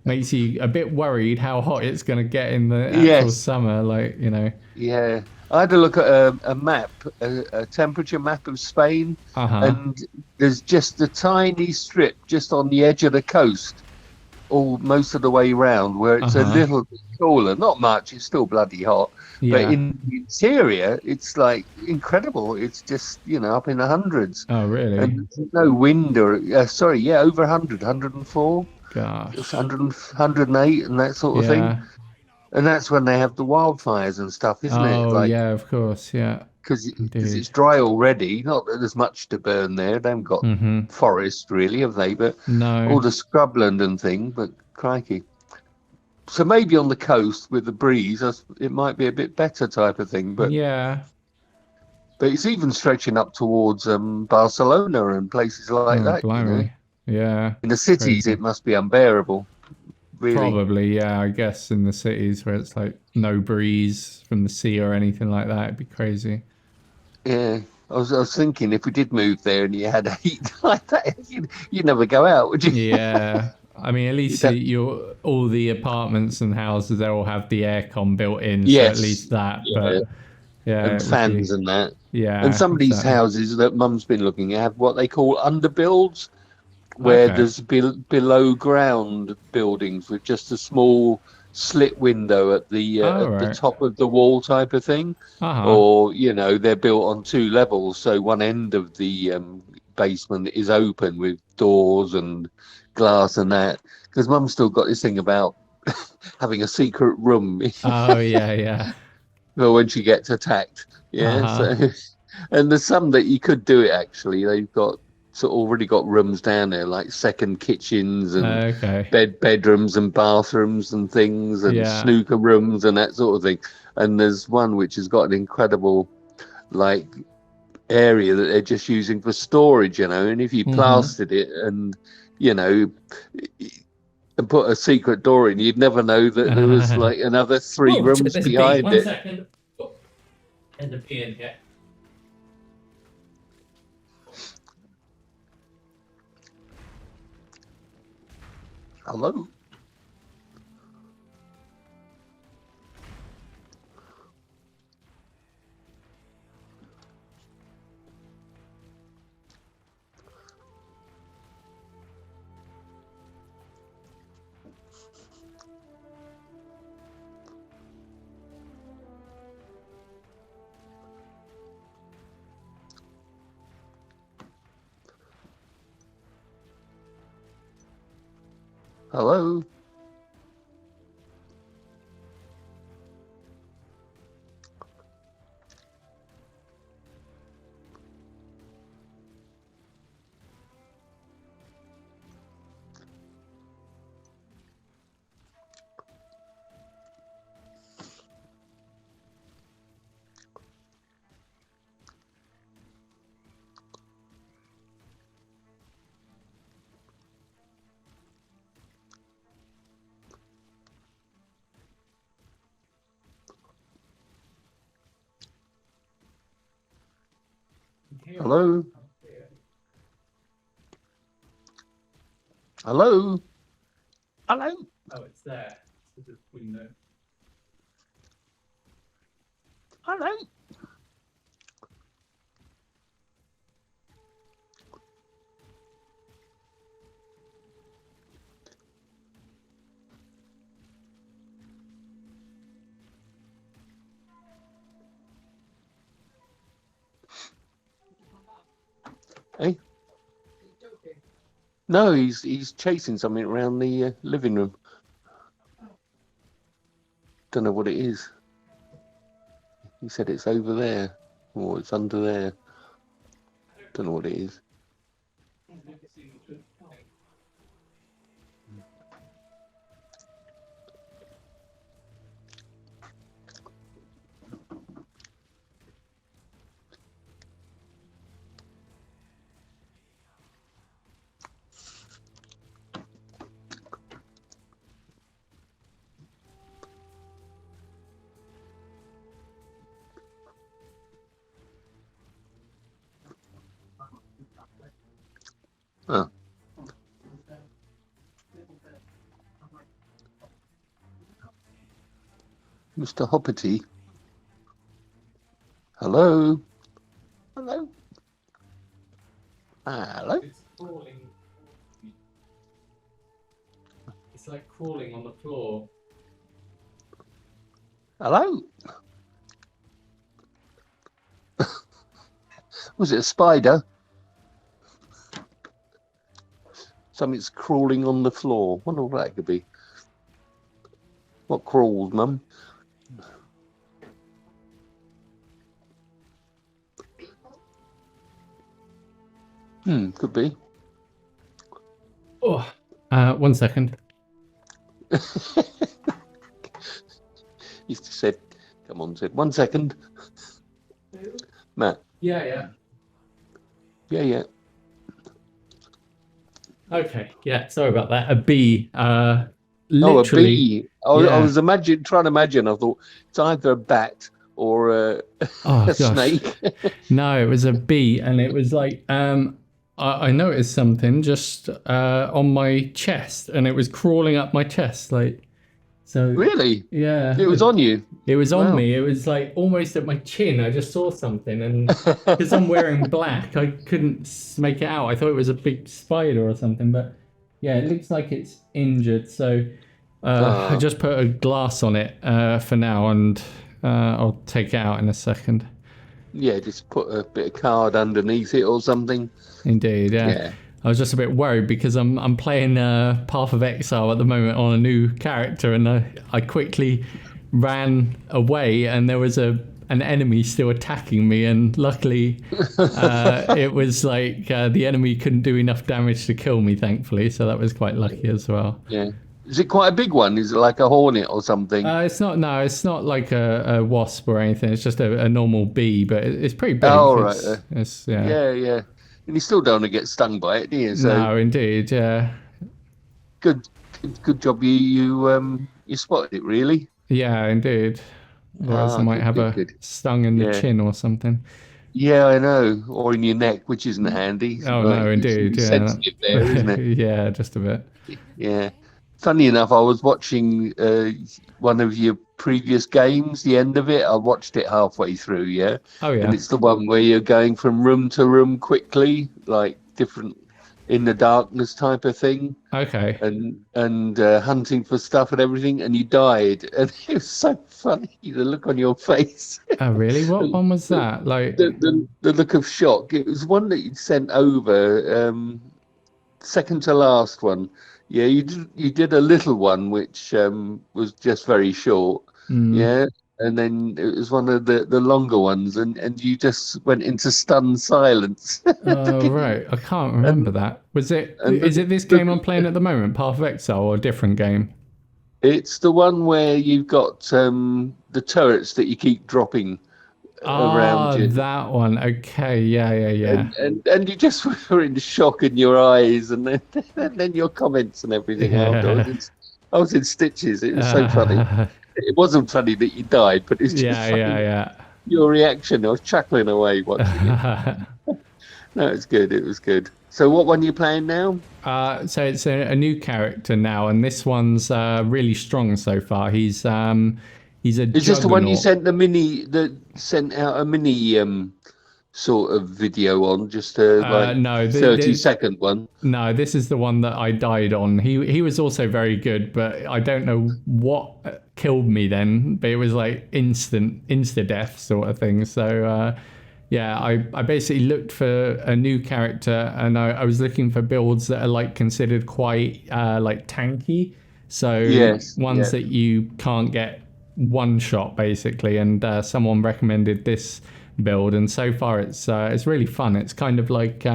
makes you a bit worried how hot it's going to get in the actual summer. Like, you know. Yeah. I had a look at a map, a temperature map of Spain, and there's just a tiny strip just on the edge of the coast, most of the way round, where it's a little bit cooler. Not much, it's still bloody hot. But in the interior, it's like incredible. It's just, you know, up in the hundreds. Oh, really? And no wind or, over 100, 104. Gosh. 100, 108 and that sort of thing. And that's when they have the wildfires and stuff, isn't it? Oh, Like, yeah, of course, yeah. because it's dry already. Not that there's much to burn there. They haven't got forest really, have they? But all the scrubland and thing. But crikey. So maybe on the coast with the breeze, it might be a bit better type of thing. But but it's even stretching up towards Barcelona and places like that. Blimey. You know? Yeah. In the cities, it must be unbearable. Really. Probably, yeah. I guess in the cities where it's like no breeze from the sea or anything like that, it'd be crazy. Yeah, I was thinking if we did move there and you had heat like that, you'd never go out, would you? Yeah. I mean, at least all the apartments and houses, they all have the aircon built in, so at least that. Yeah. But yeah, and fans and that. Yeah. And some of these houses that Mum's been looking at have what they call underbuilds, where there's below ground buildings with just a small slit window at the top of the wall type of thing, or you know they're built on 2 levels, so one end of the basement is open with doors and glass and that. Because Mum's still got this thing about having a secret room. Oh yeah. For when she gets attacked. Yeah. So, and there's some that you could do it actually. They've got already got rooms down there, like second kitchens and bedrooms and bathrooms and things and snooker rooms and that sort of thing. And there's one which has got an incredible like area that they're just using for storage, you know. And if you plastered it and you know and put a secret door in, you'd never know that there was like another 3 rooms behind it. 1 second. End up in here. Hello. Hello. Hello. Hello. Hello. Oh, it's there. It's the window. Hello. Hey. No, he's chasing something around the living room. Don't know what it is. He said it's over there, or it's under there. Don't know what it is. Oh. Mr. Hoppity. Hello? Hello? Hello? It's crawling. It's like crawling on the floor. Hello? Was it a spider? Something's crawling on the floor. Wonder what that could be. What crawls, Mum? Could be. Oh, 1 second. Used to said, come on, said 1 second. Matt. Yeah. Yeah. Okay, yeah, sorry about that. A bee. Oh, a Literally. bee. I was trying to imagine. I thought it's either a bat or a snake. No, it was a bee, and it was like I noticed something just on my chest, and it was crawling up my chest, like. So really? Yeah. It was on you. It was on me. It was like almost at my chin. I just saw something, and because I'm wearing black, I couldn't make it out. I thought it was a big spider or something, but yeah, it looks like it's injured. So I just put a glass on it for now, and I'll take it out in a second. Yeah, just put a bit of card underneath it or something. Indeed, yeah. I was just a bit worried because I'm playing Path of Exile at the moment on a new character, and I quickly ran away, and there was an enemy still attacking me, and luckily it was like the enemy couldn't do enough damage to kill me, thankfully, so that was quite lucky as well. Yeah. Is it quite a big one? Is it like a hornet or something? It's not like a wasp or anything. It's just a normal bee, but it's pretty big. Oh, right. Yeah. And you still don't want to get stung by it, do you? So no, indeed, yeah. Good job you spotted it, really. Yeah, indeed. Otherwise, I might have a stung in the chin or something. Yeah, I know. Or in your neck, which isn't handy. Oh, no, indeed. Yeah. Sensitive there, isn't it? Yeah, just a bit. Yeah. Funny enough, I was watching one of your previous games, the end of it. I watched it halfway through, yeah? Oh, yeah. And it's the one where you're going from room to room quickly, like different in the darkness type of thing. Okay. And hunting for stuff and everything, and you died. And it was so funny, the look on your face. Oh, really? What one was that? Like the look of shock. It was one that you'd sent over, second to last one. Yeah, you did a little one which was just very short. Yeah, and then it was one of the longer ones, and you just went into stunned silence. Oh, right. I can't remember that. Was it? Is it this game I'm playing at the moment, Path of Exile, or a different game? It's the one where you've got the turrets that you keep dropping around you. That one. Okay, yeah. And you just were in shock in your eyes, and then your comments and everything afterwards. I was in stitches. It was so funny. It wasn't funny that you died, but it's just funny. Yeah. Your reaction. I was chuckling away watching it. No, it was good. So what one are you playing now? So it's a new character now, and this one's really strong so far. He's Is this the one you sent sent out a mini sort of video on, just a no, 30-second one? No, this is the one that I died on. He was also very good, but I don't know what killed me then, but it was like insta death sort of thing. So I basically looked for a new character, and I was looking for builds that are like considered quite like tanky. So ones that you can't get one shot basically, and someone recommended this build, and so far it's really fun. It's kind of like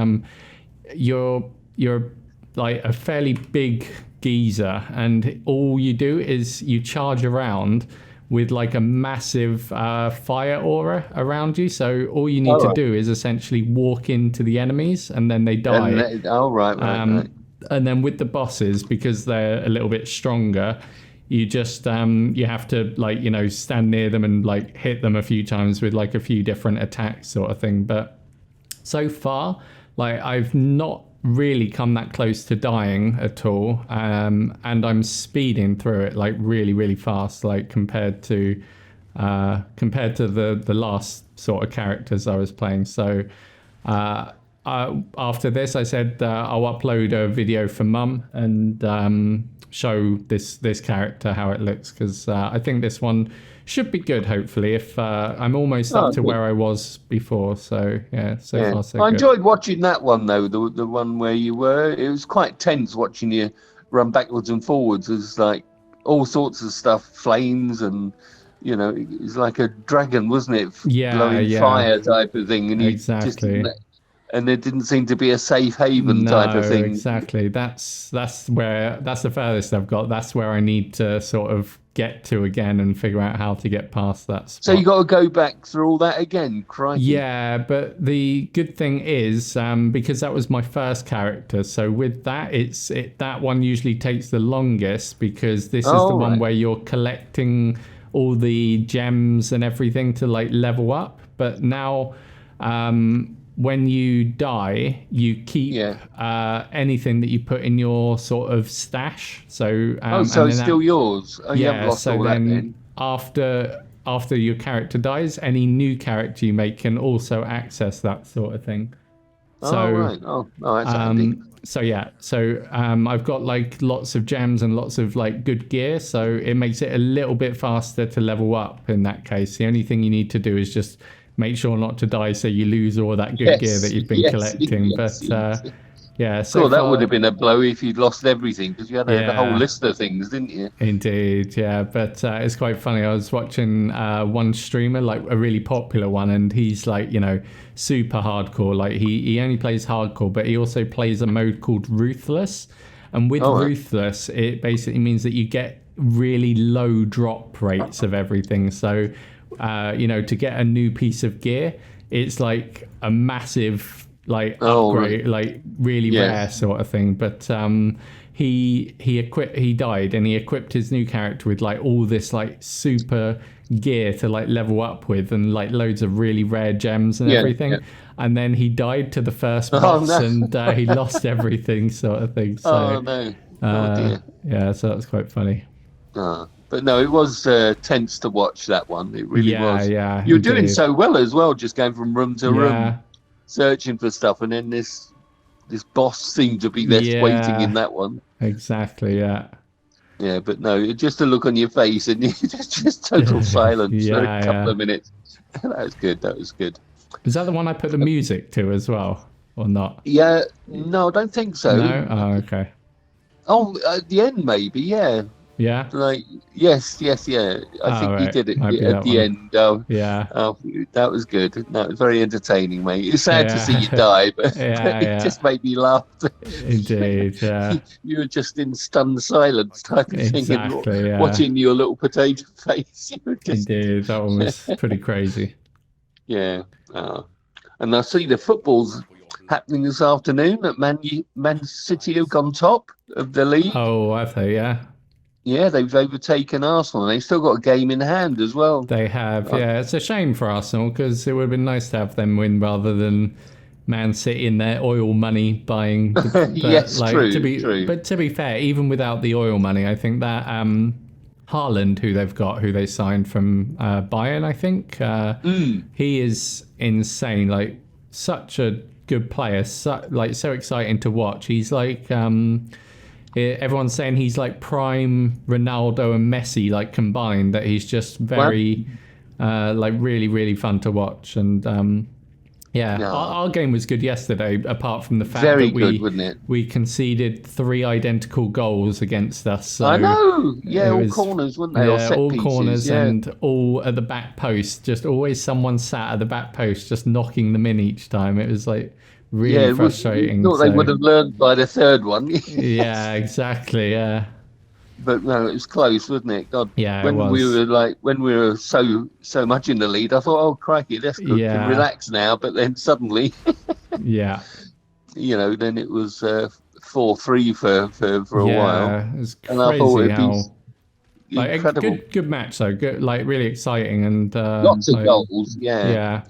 you're like a fairly big geezer, and all you do is you charge around with like a massive fire aura around you. So all you need to do is essentially walk into the enemies, and then they die. Right. And then with the bosses, because they're a little bit stronger, you just you have to stand near them and like hit them a few times with like a few different attacks sort of thing. But so far, like I've not really come that close to dying at all, and I'm speeding through it like really, really fast, like compared to the last sort of characters I was playing. So after this, I said I'll upload a video for Mum and show this character how it looks, because I think this one should be good, hopefully, if I'm almost up to where I was before. So yeah, so far so good. I enjoyed watching that one though, the one where you were. It was quite tense watching you run backwards and forwards. There's like all sorts of stuff, flames, and you know, it was like a dragon, wasn't it? Blowing fire type of thing, and exactly. And there didn't seem to be a safe haven type of thing. Exactly. That's the furthest I've got. That's where I need to sort of get to again and figure out how to get past that spot. So you got to go back through all that again, crikey. Yeah, but the good thing is because that was my first character. So with that, that one usually takes the longest, because this is the one where you're collecting all the gems and everything to like level up. But now when you die, you keep anything that you put in your sort of stash. So so it's still yours. You haven't lost all that then. After your character dies, any new character you make can also access that sort of thing. Right. That's handy. So I've got like lots of gems and lots of like good gear, so it makes it a little bit faster to level up in that case. The only thing you need to do is just make sure not to die, so you lose all that good gear that you've been collecting. So that would have been a blow if you'd lost everything, because you had a whole list of things, didn't you? Indeed, yeah. But it's quite funny. I was watching one streamer, like a really popular one, and he's like, you know, super hardcore. Like he only plays hardcore, but he also plays a mode called Ruthless. And with Ruthless, it basically means that you get really low drop rates of everything. So to get a new piece of gear, it's like a massive upgrade, like really rare sort of thing. But he died, and he equipped his new character with like all this like super gear to like level up with, and like loads of really rare gems and everything. And then he died to the first boss, and he lost everything, sort of thing. So, dear. Yeah, so that's quite funny. But no, it was tense to watch that one. It really was. Yeah, you were doing so well as well, just going from room to room, searching for stuff, and then this boss seemed to be left waiting in that one. Exactly. Yeah, but no, just a look on your face, and just total silence for a couple of minutes. That was good. Is that the one I put the music to as well, or not? Yeah, no, I don't think so. No. Oh, okay. Oh, at the end maybe. Yeah. Yeah. Like yes. I think he did it at the end. That was good. No, it was very entertaining, mate. It's sad to see you die, but it just made me laugh. Indeed. Yeah. You were just in stunned silence type of thing, and watching your little potato face. Indeed, that one was pretty crazy. Yeah. And I see the football's happening this afternoon at Man City, have gone top of the league. Oh, have they? Yeah. Yeah, they've overtaken Arsenal, and they've still got a game in hand as well. They have, yeah. It's a shame for Arsenal, because it would have been nice to have them win rather than Man City in their oil money buying. But, yes, true. But to be fair, even without the oil money, I think that Haaland, who they signed from Bayern, I think, he is insane. Like, such a good player, so exciting to watch. He's like... everyone's saying he's like prime Ronaldo and Messi like combined, that he's just very like really, really fun to watch. And our game was good yesterday, apart from the fact that we conceded 3 identical goals against us. So I know, all corners, weren't they? Or set all pieces, corners and all at the back post. Just always someone sat at the back post, just knocking them in each time. It was like really frustrating. Thought they would have learned by the third one. Yeah, exactly. Yeah. But no, it was close, wasn't it? God. Yeah, when we were so much in the lead, I thought, oh crikey, let's relax now. But then suddenly, then it was 4-3 for a while. It was crazy. And I thought it'd be incredible. Good match though. Good, like really exciting, and lots of goals. Yeah.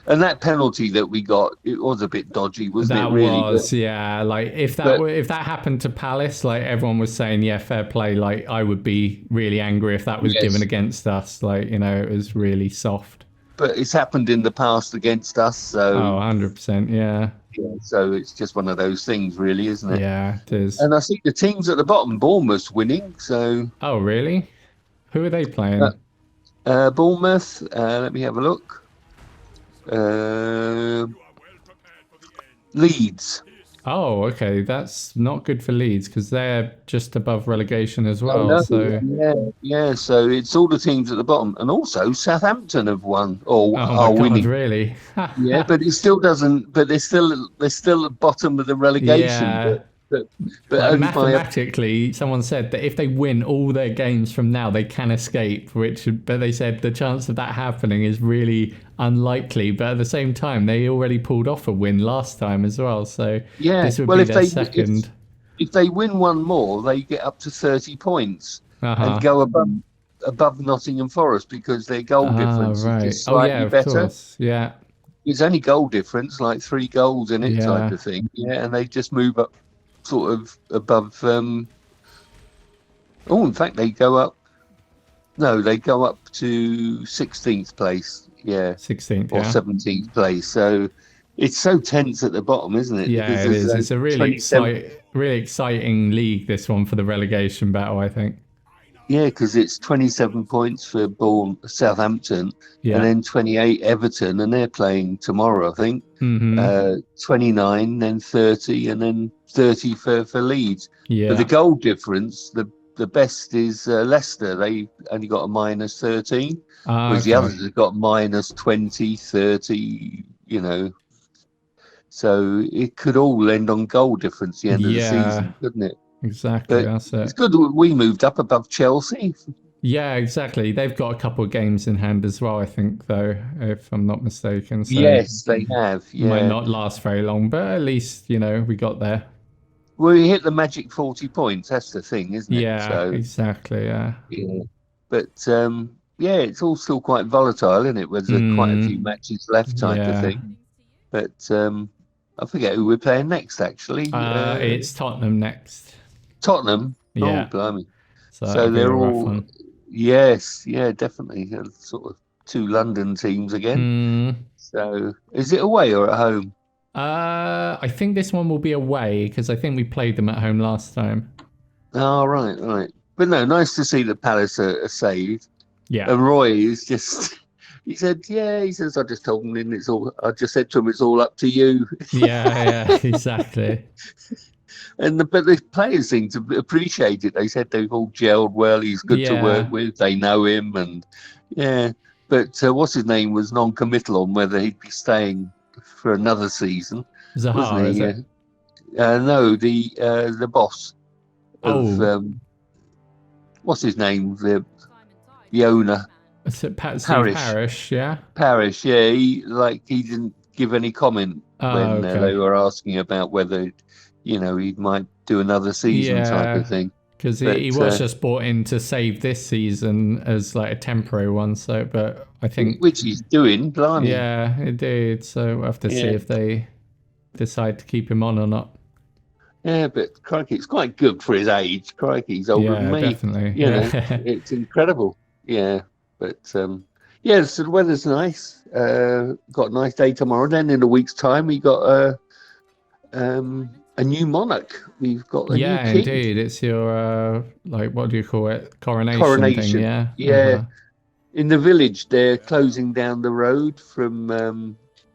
And that penalty that we got, it was a bit dodgy, wasn't it? Really, yeah. Like if that happened to Palace, like everyone was saying, yeah, fair play. Like I would be really angry if that was given against us. Like it was really soft. But it's happened in the past against us, so 100%, yeah. So it's just one of those things, really, isn't it? Yeah, it is. And I think the teams at the bottom, Bournemouth's winning. So. Oh really? Who are they playing? Bournemouth. Let me have a look. Leeds. Oh, okay. That's not good for Leeds because they're just above relegation as well. No. So yeah. So it's all the teams at the bottom, and also Southampton have won or oh are winning. Really? Yeah, but it still doesn't. But they're still at the bottom of the relegation. Yeah. But like mathematically, someone said that if they win all their games from now, they can escape. But they said the chance of that happening is really unlikely. But at the same time, they already pulled off a win last time as well. So this would be their second. If they win one more, they get up to 30 points and go above Nottingham Forest because their goal difference is just slightly better. Course. Yeah, it's only goal difference, like 3 goals in it, type of thing. Yeah, and they just move up. Sort of above. In fact, they go up. No, they go up to 16th place. Yeah, 16th or 17th place. So it's so tense at the bottom, isn't it? Yeah, it is. It's a really exciting league. This one for the relegation battle, I think. Yeah, because it's 27 points for Southampton, and then 28 Everton, and they're playing tomorrow, I think. 29, then 30, and then 30 for Leeds. Yeah. But the goal difference, the best is Leicester. They only got a minus 13, whereas the others have got minus 20, 30, So it could all end on goal difference at the end of the season, couldn't it? Exactly, that's it. It's good that we moved up above Chelsea. Yeah, exactly. They've got a couple of games in hand as well, I think, though, if I'm not mistaken. So yes, they have. Yeah. Might not last very long, but at least, we got there. Well, you hit the magic 40 points. That's the thing, isn't it? Yeah, exactly, yeah. But, it's all still quite volatile, isn't it? There's quite a few matches left type of thing. But I forget who we're playing next, actually. It's Tottenham next. Tottenham? Yeah. Oh, blimey. So they're all... Yes, definitely. Sort of 2 London teams again. So is it away or at home? I think this one will be away because I think we played them at home last time. Oh, right. But no, nice to see that Palace are saved. Yeah. And Roy is just... He said, he says, I just told him I just said to him, it's all up to you. Yeah, exactly. But the players seem to appreciate it. They said they've all gelled well. He's good to work with. They know him, and But what's his name was non-committal on whether he'd be staying for another season. Zaha, is it? No, the boss of what's his name? The owner. Is it Parish? Yeah. Parish, yeah. He didn't give any comment when they were asking about whether. He might do another season type of thing. Because he was just brought in to save this season as like a temporary one. So, but I think... Which he's doing, blimey. Yeah, indeed. So we'll have to see if they decide to keep him on or not. Yeah, but crikey, it's quite good for his age. Crikey, he's older than me. Definitely. It's incredible. Yeah, but... so the weather's nice. Got a nice day tomorrow. Then in a week's time, we got... a new monarch. We've got a new king. Indeed. It's your what do you call it? Coronation thing, yeah. Yeah. In the village, they're closing down the road from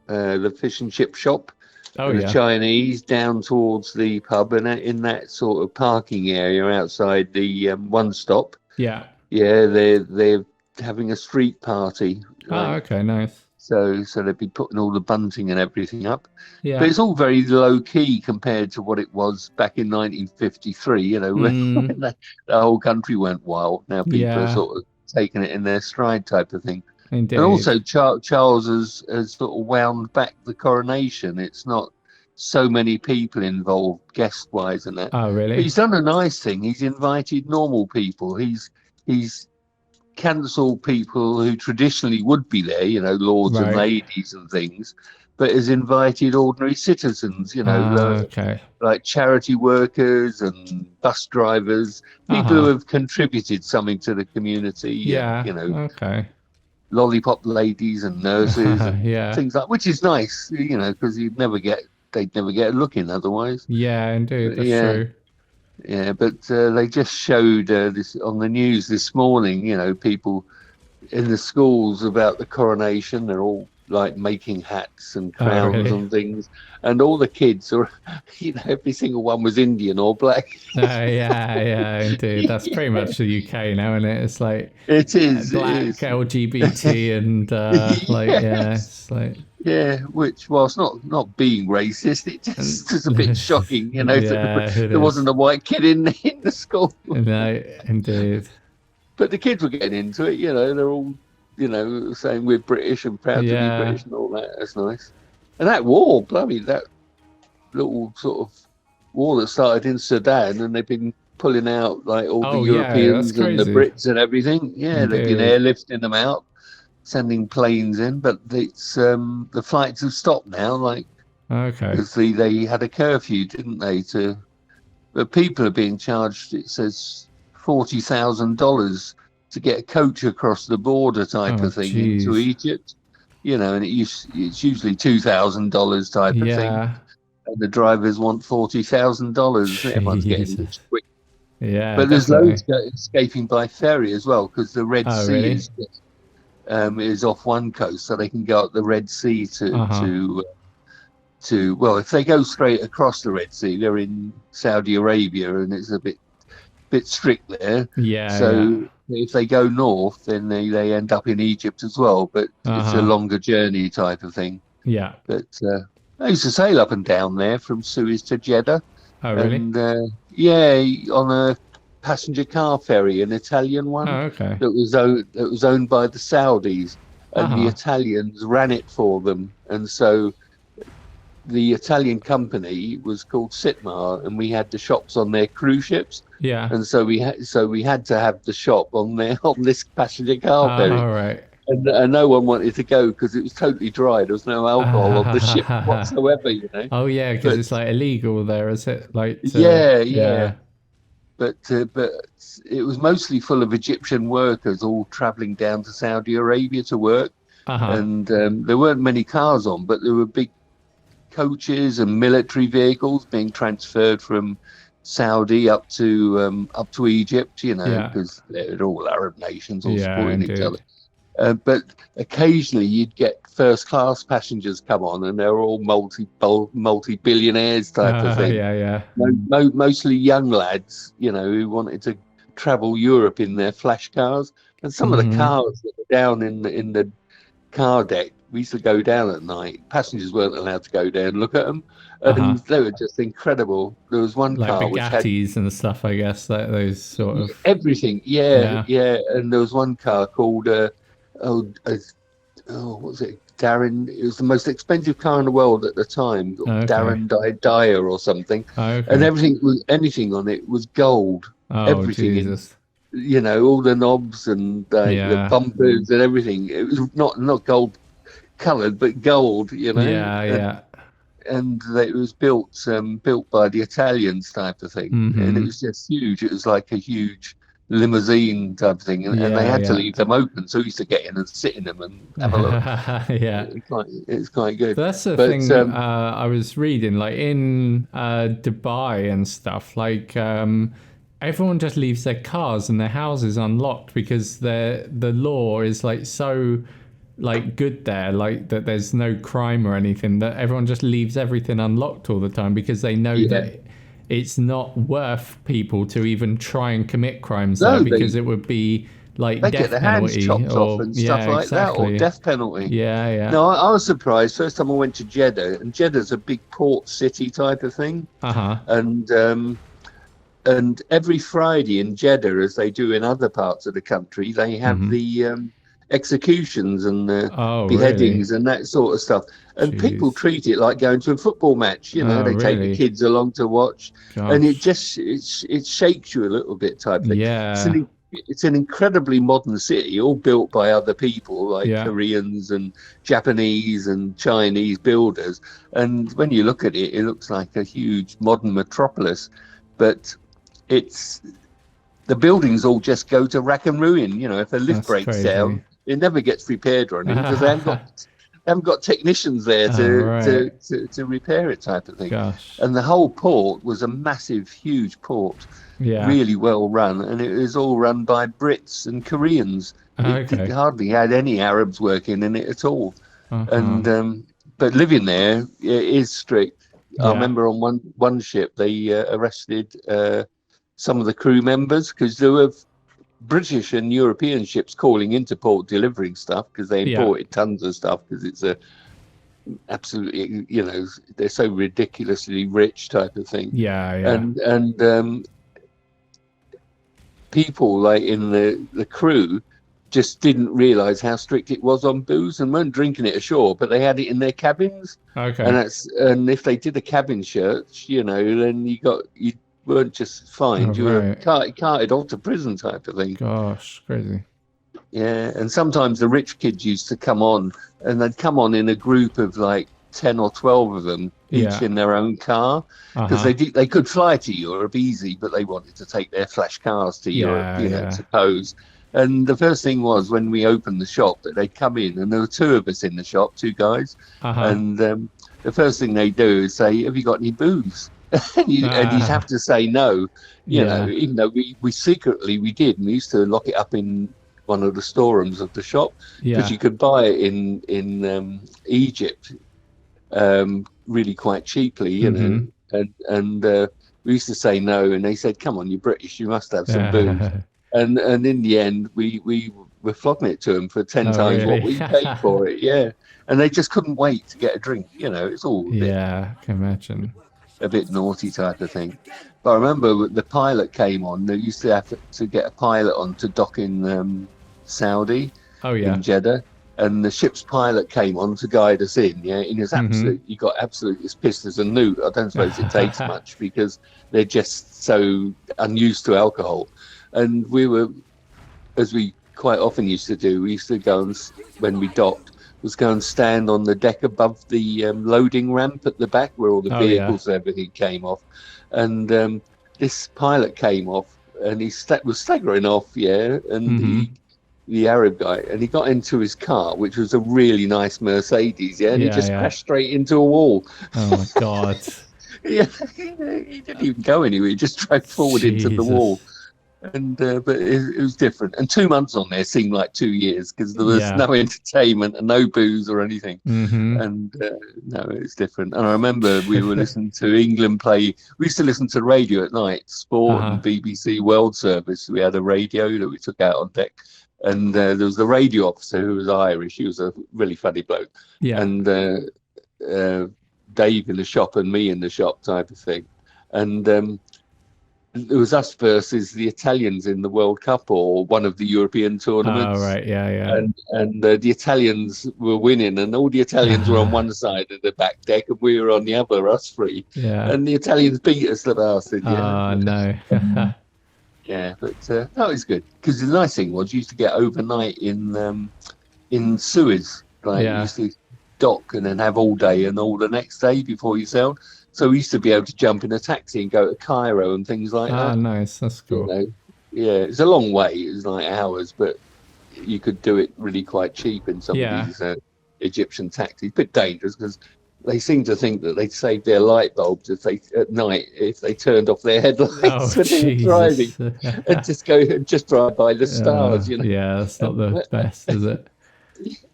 the fish and chip shop. The Chinese down towards the pub, and in that sort of parking area outside the one stop. Yeah. Yeah, they're having a street party. Okay, nice. So they'd be putting all the bunting and everything up. Yeah. But it's all very low key compared to what it was back in 1953, when the whole country went wild. Now people are sort of taking it in their stride type of thing. Indeed. And also Charles has sort of wound back the coronation. It's not so many people involved guest-wise and that. Oh, really? But he's done a nice thing. He's invited normal people. He's cancelled people who traditionally would be there, lords and ladies and things, but has invited ordinary citizens, like charity workers and bus drivers, people who have contributed something to the community. Lollipop ladies and nurses and things like, which is nice, because they'd never get a look in otherwise. Yeah, indeed, that's true. Yeah, but they just showed this on the news this morning. People in the schools about the coronation. They're all like making hats and crowns and things, and all the kids are, every single one was Indian or black. Yeah, indeed. That's pretty much the UK now, isn't it? It's like it is black, it is. LGBT, and it's like. Yeah, which, whilst not being racist, it just is a bit shocking, there wasn't a white kid in the school. No, indeed. But the kids were getting into it, they're all, saying we're British and proud to be British and all that. That's nice. And that war, bloody, that little sort of war that started in Sudan, and they've been pulling out like all the Europeans and the Brits and everything. Yeah, indeed. They've been airlifting them out, sending planes in, but it's the flights have stopped now. Because they had a curfew, didn't they? But people are being charged. It says $40,000 to get a coach across the border type of thing into Egypt. And it's usually $2,000 type of thing. And the drivers want $40,000. Everyone's getting rich quick. Yeah, but there's loads escaping by ferry as well, because the Red Sea is off one coast, so they can go up the Red Sea to well, if they go straight across the Red Sea, they're in Saudi Arabia, and it's a bit strict there. So if they go north, then they end up in Egypt as well, but it's a longer journey type of thing. But I used to sail up and down there from Suez to Jeddah. Oh, really? And on a passenger car ferry, an Italian one. That was owned by the Saudis, and the Italians ran it for them, and so the Italian company was called Sitmar, and we had the shops on their cruise ships. And so we had to have the shop on this passenger car ferry. And no one wanted to go because it was totally dry. There was no alcohol on the ship whatsoever, Oh yeah, because it's like illegal there, is it? Like But it was mostly full of Egyptian workers all travelling down to Saudi Arabia to work, and there weren't many cars on, but there were big coaches and military vehicles being transferred from Saudi up to Egypt, because they're all Arab nations, all supporting each other. But occasionally you'd get first class passengers come on, and they're all multi-billionaires type of thing. Mostly young lads, who wanted to travel Europe in their flash cars. And some of the cars that were down in the car deck, we used to go down at night. Passengers weren't allowed to go down and look at them, and they were just incredible. There was one car Bugattis which had and stuff, I guess, like those sort of everything. And there was one car called what was it? Darren. It was the most expensive car in the world at the time. Darren Dyer or something. And anything on it was gold. Everything. Jesus. All the knobs and the bumpers and everything. It was not gold coloured, but gold. And it was built by the Italians type of thing, and it was just huge. It was like a huge limousine type of thing, and they had to leave them open, so we used to get in and sit in them and have a look. It's quite good. That's the thing I was reading, like in Dubai and stuff, like everyone just leaves their cars and their houses unlocked because the law is like so like good there, like that there's no crime or anything, that everyone just leaves everything unlocked all the time because they know that it's not worth people to even try and commit crimes there, because it would be like they death get their penalty hands chopped off and stuff like that, or death penalty. No, I was surprised. First time I went to Jeddah, and Jeddah's a big port city type of thing, and every Friday in Jeddah, as they do in other parts of the country, they have the executions and beheadings and that sort of stuff, and people treat it like going to a football match. They take the kids along to watch. And it just it shakes you a little bit type thing. it's an incredibly modern city, all built by other people like Koreans and Japanese and Chinese builders. And when you look at it, it looks like a huge modern metropolis, but the buildings all just go to rack and ruin. You know, if a lift breaks down, it never gets repaired or anything because they haven't got technicians there to repair it, type of thing. Gosh. And the whole port was a massive, huge port, really well run, and it was all run by Brits and Koreans. It hardly had any Arabs working in it at all. And but living there is strict. I remember on one ship they arrested some of the crew members because there were British and European ships calling into port delivering stuff because they imported tons of stuff because it's a absolutely, you know, they're so ridiculously rich type of thing. And people like in the crew just didn't realize how strict it was on booze and weren't drinking it ashore, but they had it in their cabins. And if they did a cabin search, you know, then you weren't just fined, you were carted off to prison type of thing. Gosh, crazy. Yeah, and sometimes the rich kids used to come on, and they'd come on in a group of like 10 or 12 of them, each in their own car, because they could fly to Europe easy, but they wanted to take their flash cars to Europe, you know, to pose. And the first thing was when we opened the shop that they'd come in, and there were two of us in the shop, two guys, and the first thing they do is say, "Have you got any booze?" and you'd have to say no, you know, even though we secretly did, and we used to lock it up in one of the storerooms of the shop because you could buy it in Egypt really quite cheaply, you know, and we used to say no, and they said, "Come on, you're British, you must have some booze." And in the end, we were flogging it to them for 10 times what we paid for it, and they just couldn't wait to get a drink, you know. It's all I can imagine. A bit naughty type of thing. But I remember the pilot came on. They used to have to get a pilot on to dock in Saudi, in Jeddah, and the ship's pilot came on to guide us in. Yeah, and he got absolutely as pissed as a newt. I don't suppose it takes much because they're just so unused to alcohol. And we were, as we quite often used to do, we used to go and when we docked, was go and stand on the deck above the loading ramp at the back where all the vehicles and everything came off. And this pilot came off and he was staggering off, and the Arab guy, and he got into his car, which was a really nice Mercedes, and he just crashed straight into a wall. Oh my God. He didn't even go anywhere, he just drove forward into the wall. And but it was different, and 2 months on there seemed like 2 years because there was no entertainment and no booze or anything. And no, it's different. And I remember we were listening to England play. We used to listen to radio at night, sport and BBC World Service. We had a radio that we took out on deck, and there was the radio officer who was Irish. He was a really funny bloke, and Dave in the shop and me in the shop type of thing, and it was us versus the Italians in the World Cup or one of the European tournaments. And the Italians were winning, and all the Italians were on one side of the back deck, and we were on the other, us three. And the Italians beat us, the bastard. No. But that was good because the nice thing was you used to get overnight in Suez. Like you used to dock and then have all day and all the next day before you sailed. So we used to be able to jump in a taxi and go to Cairo and things like that. Oh, nice. That's cool. You know? It's a long way. It was like hours, but you could do it really quite cheap in some of these Egyptian taxis. A bit dangerous because they seem to think that they'd save their light bulbs at night if they turned off their headlights when they were driving and just drive by the stars. You know? Yeah, that's not the best, is it?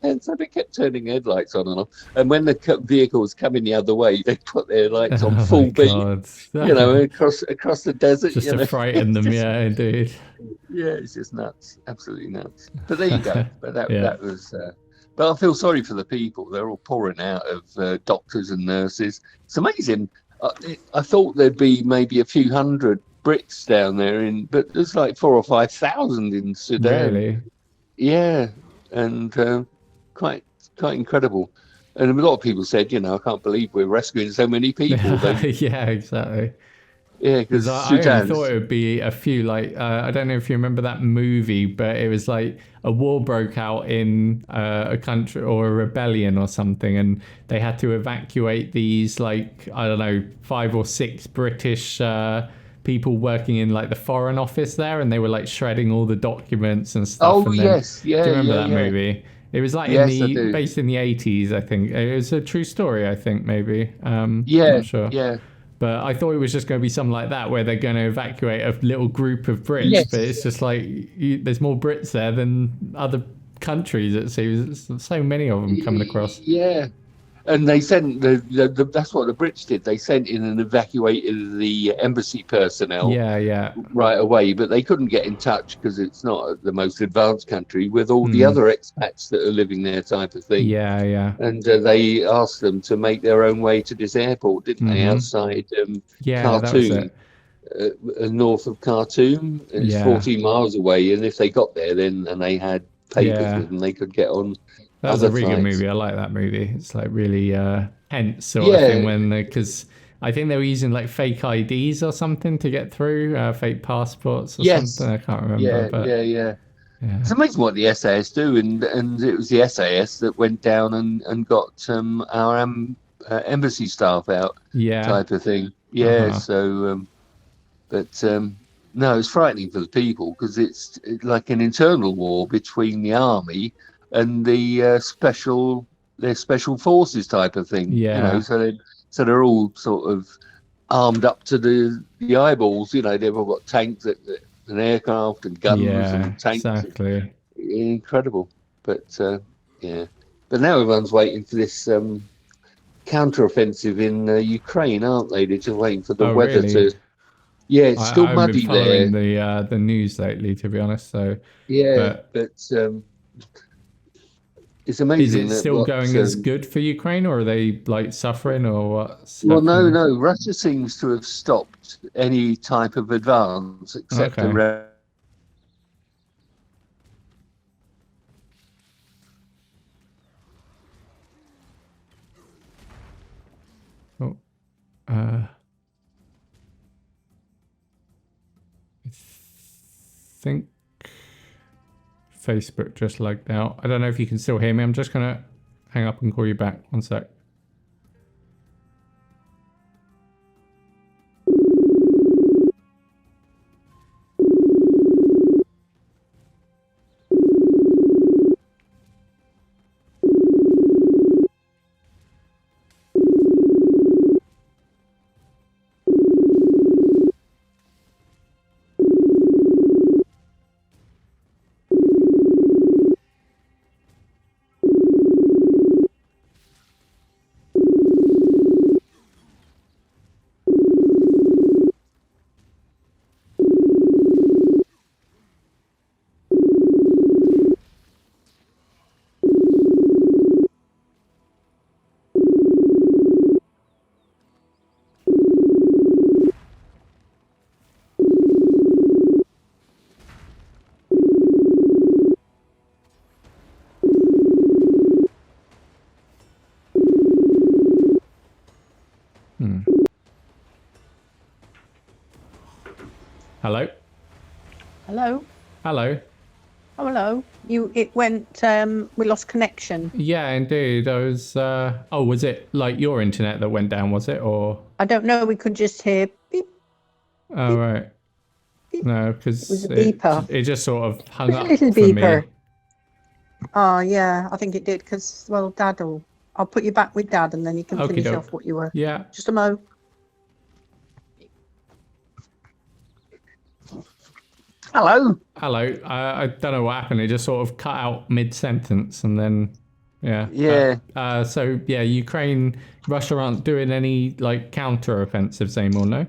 And so they kept turning headlights on and off. And when the vehicles coming the other way, they put their lights on full beam, you know, across the desert. Just to frighten them, indeed. Yeah, it's just nuts, absolutely nuts. But there you go. But that was. But I feel sorry for the people. They're all pouring out of doctors and nurses. It's amazing. I thought there'd be maybe a few hundred Brits down there, but there's like 4,000 or 5,000 in Sudan. Really? Yeah. And quite incredible. And a lot of people said, you know, I can't believe we're rescuing so many people. Yeah, exactly. Yeah, because I only thought it would be a few, like, I don't know if you remember that movie, but it was like a war broke out in a country or a rebellion or something, and they had to evacuate these, like, I don't know, 5 or 6 British people working in like the foreign office there, and they were like shredding all the documents and stuff. Oh, and then, yes. Yeah, do you remember yeah, that yeah. movie? It was like Yes, I do. based in the 80s, I think. It was a true story, I think, maybe. Yeah, Not sure. yeah. But I thought it was just going to be something like that, where they're going to evacuate a little group of Brits. Yes. But it's just like there's more Brits there than other countries. It seems there's so many of them coming across. Yeah. And they sent that's what the Brits did. They sent in and evacuated the embassy personnel right away, but they couldn't get in touch because it's not the most advanced country with all the other expats that are living there, type of thing. Yeah. And they asked them to make their own way to this airport, didn't they? Outside Khartoum, north of Khartoum. It's 14 miles away, and if they got there and they had papers with them, they could get on. That was a really good movie. I like that movie. It's like really tense sort of thing because I think they were using like fake IDs or something to get through, fake passports or something. I can't remember. Yeah. It's amazing what the SAS do, and it was the SAS that went down and got our embassy staff out, type of thing. Yeah. So, no, it's frightening for the people because it's like an internal war between the army and the special forces type of thing. So they're all sort of armed up to the eyeballs. They've all got tanks and aircraft and guns and tanks. Exactly. Incredible. But but now everyone's waiting for this counter-offensive in Ukraine, aren't they? They're just waiting for the weather to. Yeah, it's still muddy there. I've been following the news lately, to be honest. So but it's amazing. Is it still going as good for Ukraine, or are they like suffering, or what? Well, no. Russia seems to have stopped any type of advance except around. I think Facebook just lagged out. I don't know if you can still hear me. I'm just going to hang up and call you back. One sec. Hello? Hello? Hello? Oh, hello. It went, we lost connection. Yeah, indeed. I was, was it like your internet that went down, was it, or? I don't know, we could just hear beep. Oh, beep, right. Beep. No, because it was a beeper. It just sort of hung up little for beeper. Me. Oh, yeah, I think it did, because, well, I'll put you back with Dad, and then you can finish off what you were. Yeah. Just a mo. Hello. Hello. I don't know what happened. It just sort of cut out mid-sentence, and then, Ukraine, Russia aren't doing any like counter-offensives anymore, no?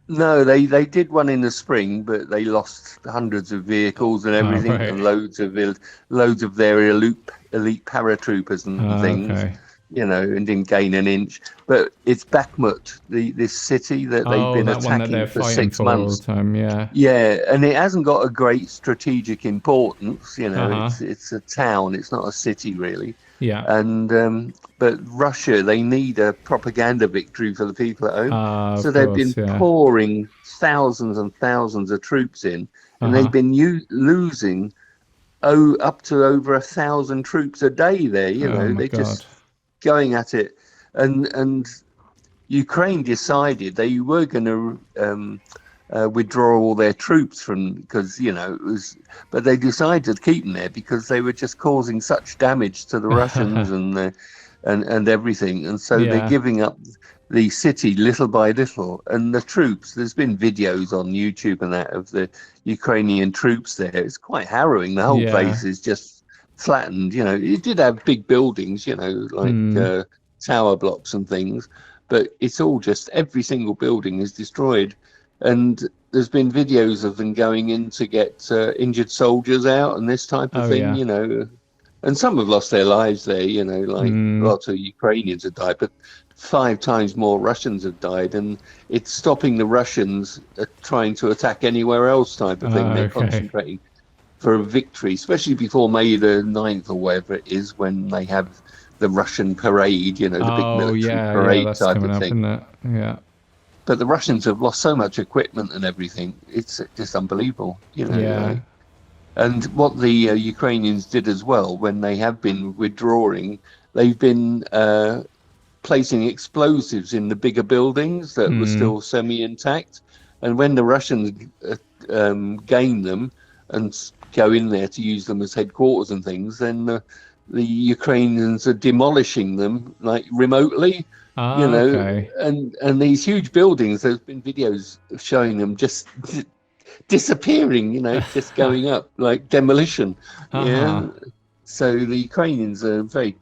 No, they did one in the spring, but they lost hundreds of vehicles and everything, and loads of their elite paratroopers and things. and didn't gain an inch. But it's Bakhmut, this city that they've been that one that attacking they're for fighting 6 for months. all the time. Yeah. Yeah, and it hasn't got a great strategic importance. It's a town. It's not a city really. Yeah. And but Russia, they need a propaganda victory for the people at home. So they've been pouring thousands and thousands of troops in, and they've been losing up to over 1,000 troops a day there. They're just going at it, and Ukraine decided they were going to withdraw all their troops from, because but they decided to keep them there because they were just causing such damage to the Russians and everything, and so they're giving up the city little by little. And the troops, there's been videos on YouTube and that of the Ukrainian troops there. It's quite harrowing. The whole place is just flattened. It did have big buildings, like tower blocks and things, but it's all just, every single building is destroyed. And there's been videos of them going in to get injured soldiers out and this type of thing, and some have lost their lives there, lots of Ukrainians have died, but 5 times more Russians have died, and it's stopping the Russians trying to attack anywhere else type of thing. They're concentrating for a victory, especially before May the 9th or whatever it is, when they have the Russian parade, the big military parade that's type of up, thing. isn't it? Yeah. But the Russians have lost so much equipment and everything. It's just unbelievable, And what the Ukrainians did as well, when they have been withdrawing, they've been placing explosives in the bigger buildings that were still semi-intact. And when the Russians gain them and go in there to use them as headquarters and things, then the Ukrainians are demolishing them like remotely. And these huge buildings, there's been videos showing them just disappearing, just going up like demolition. So the Ukrainians are very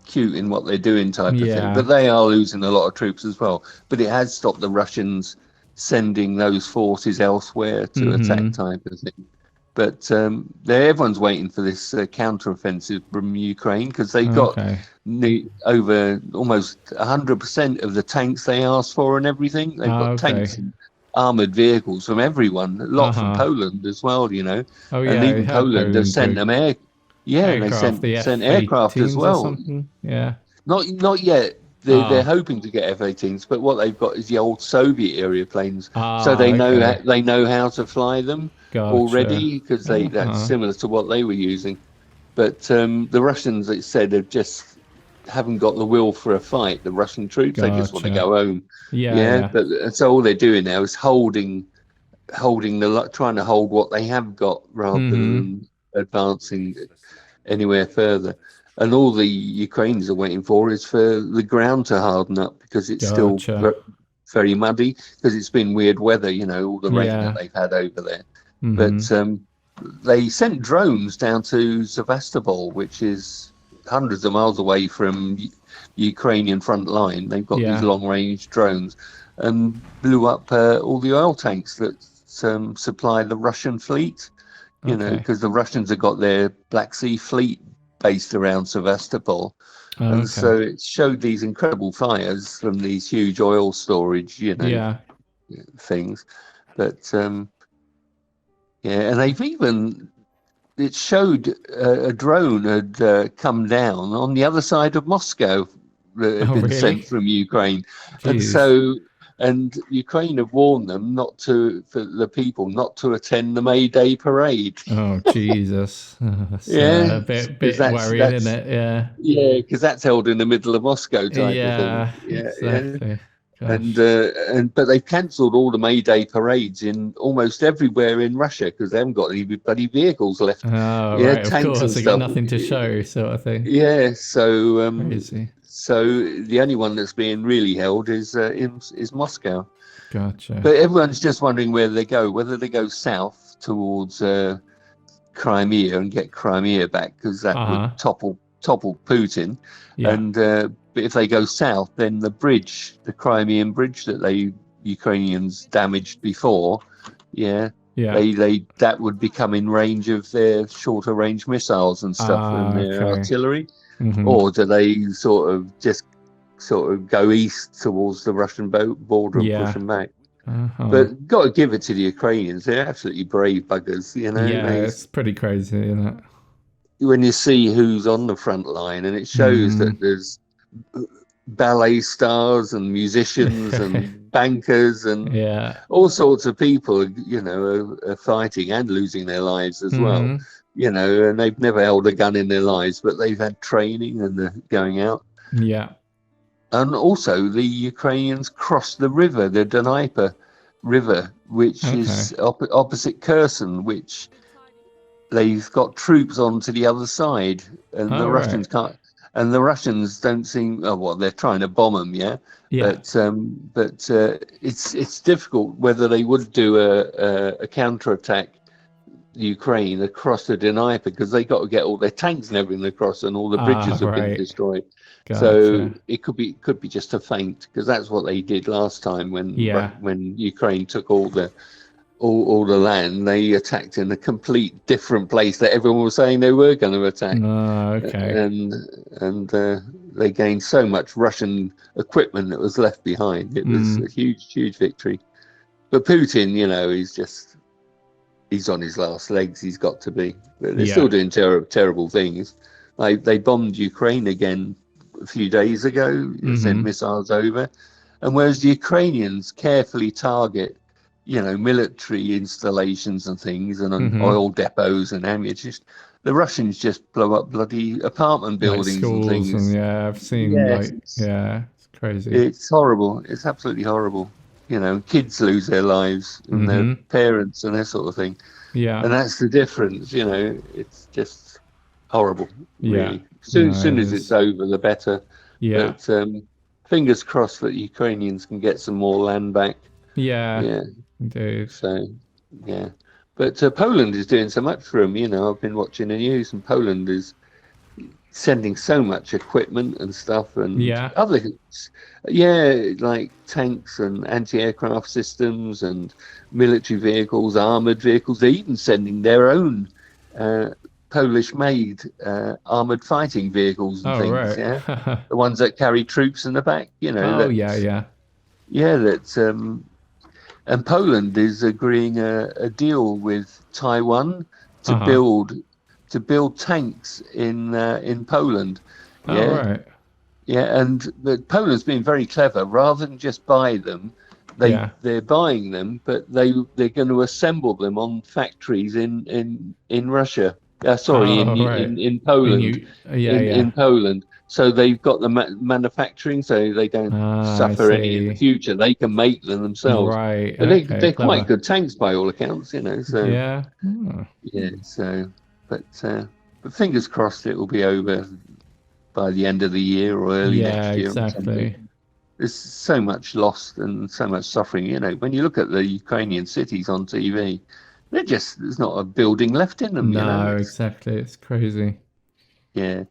cute in what they're doing type of thing, but they are losing a lot of troops as well. But it has stopped the Russians sending those forces elsewhere to attack type of thing. But everyone's waiting for this counteroffensive from Ukraine, because they've got over almost 100% of the tanks they asked for and everything. They've got tanks and armoured vehicles from everyone, a lot from Poland as well, and even Poland have sent them and they sent aircraft as well. Not yet. They're hoping to get F-18s, but what they've got is the old Soviet era planes, so they know how to fly them already, because that's similar to what they were using. But the Russians, it said, have haven't got the will for a fight. The Russian troops, they just want to go home. But so all they're doing now is trying to hold what they have got, rather than advancing anywhere further. And all the Ukrainians are waiting for is for the ground to harden up, because it's still very muddy, because it's been weird weather, all the rain that they've had over there. But they sent drones down to Sevastopol, which is hundreds of miles away from Ukrainian front line. They've got these long-range drones, and blew up all the oil tanks that supply the Russian fleet, because the Russians have got their Black Sea fleet based around Sevastopol. And so it showed these incredible fires from these huge oil storage, things. But and they've even, it showed a drone had come down on the other side of Moscow that had been sent from Ukraine. Jeez. And Ukraine have warned them for the people not to attend the May Day parade. Oh, Jesus. A bit worrying, isn't it? Yeah, because that's held in the middle of Moscow type of thing. Yeah, exactly. But they've cancelled all the May Day parades in almost everywhere in Russia, because they haven't got any bloody vehicles left. Oh, right, tanks of course, and they got nothing to show, sort of thing. Yeah, so crazy. So the only one that's being really held is Moscow. Gotcha. But everyone's just wondering where they go, whether they go south towards Crimea and get Crimea back, because that would topple Putin. And but if they go south, then the Crimean bridge that Ukrainians damaged before, that would become in range of their shorter range missiles and stuff, and their artillery. or do they sort of go east towards the Russian border and push them back? But got to give it to the Ukrainians; they're absolutely brave buggers, you know. Yeah, it's pretty crazy, isn't it? When you see who's on the front line, and it shows that there's ballet stars and musicians and bankers and all sorts of people, you know, are fighting and losing their lives as well, you know, and they've never held a gun in their lives, but they've had training and they're going out. And also the Ukrainians crossed the river, the Dnieper River, which is opposite Kherson, which they've got troops on to the other side, and the Russians can't. And the Russians don't seem. Oh, well, they're trying to bomb them, But it's difficult whether they would do a counterattack Ukraine across the Dnieper, because they got to get all their tanks and everything across, and all the bridges have been destroyed. Gotcha. So it could be just a feint, because that's what they did last time when Ukraine took all the land. They attacked in a complete different place that everyone was saying they were going to attack. And they gained so much Russian equipment that was left behind. It was a huge victory. But Putin, you know, he's on his last legs. He's got to be. But they're still doing terrible things. They bombed Ukraine again a few days ago, sent missiles over. And whereas the Ukrainians carefully target, you know, military installations and things, and oil depots and ammunition, the Russians just blow up bloody apartment buildings and things. And I've seen it's crazy. It's horrible. It's absolutely horrible. You know, kids lose their lives and their parents and that sort of thing. And that's the difference. You know, it's just horrible. Really. Soon as it's over, the better. But fingers crossed that Ukrainians can get some more land back. Indeed. So, but Poland is doing so much for them. You know, I've been watching the news, and Poland is sending so much equipment and stuff, and other things. Like tanks and anti-aircraft systems and military vehicles, armored vehicles. They're even sending their own Polish-made armored fighting vehicles and things. The ones that carry troops in the back. You know. And Poland is agreeing a deal with Taiwan to build tanks in Poland. But Poland's been very clever. Rather than just buy them, they're buying them, but they're going to assemble them on factories in Russia. In Poland. In Poland. So they've got the manufacturing, so they don't suffer any in the future. They can make them themselves. They're quite good tanks by all accounts, you know. So but fingers crossed it will be over by the end of the year or early next year. Exactly. There's so much lost and so much suffering. You know, when you look at the Ukrainian cities on TV, there's not a building left in them. No, exactly. It's crazy. Yeah.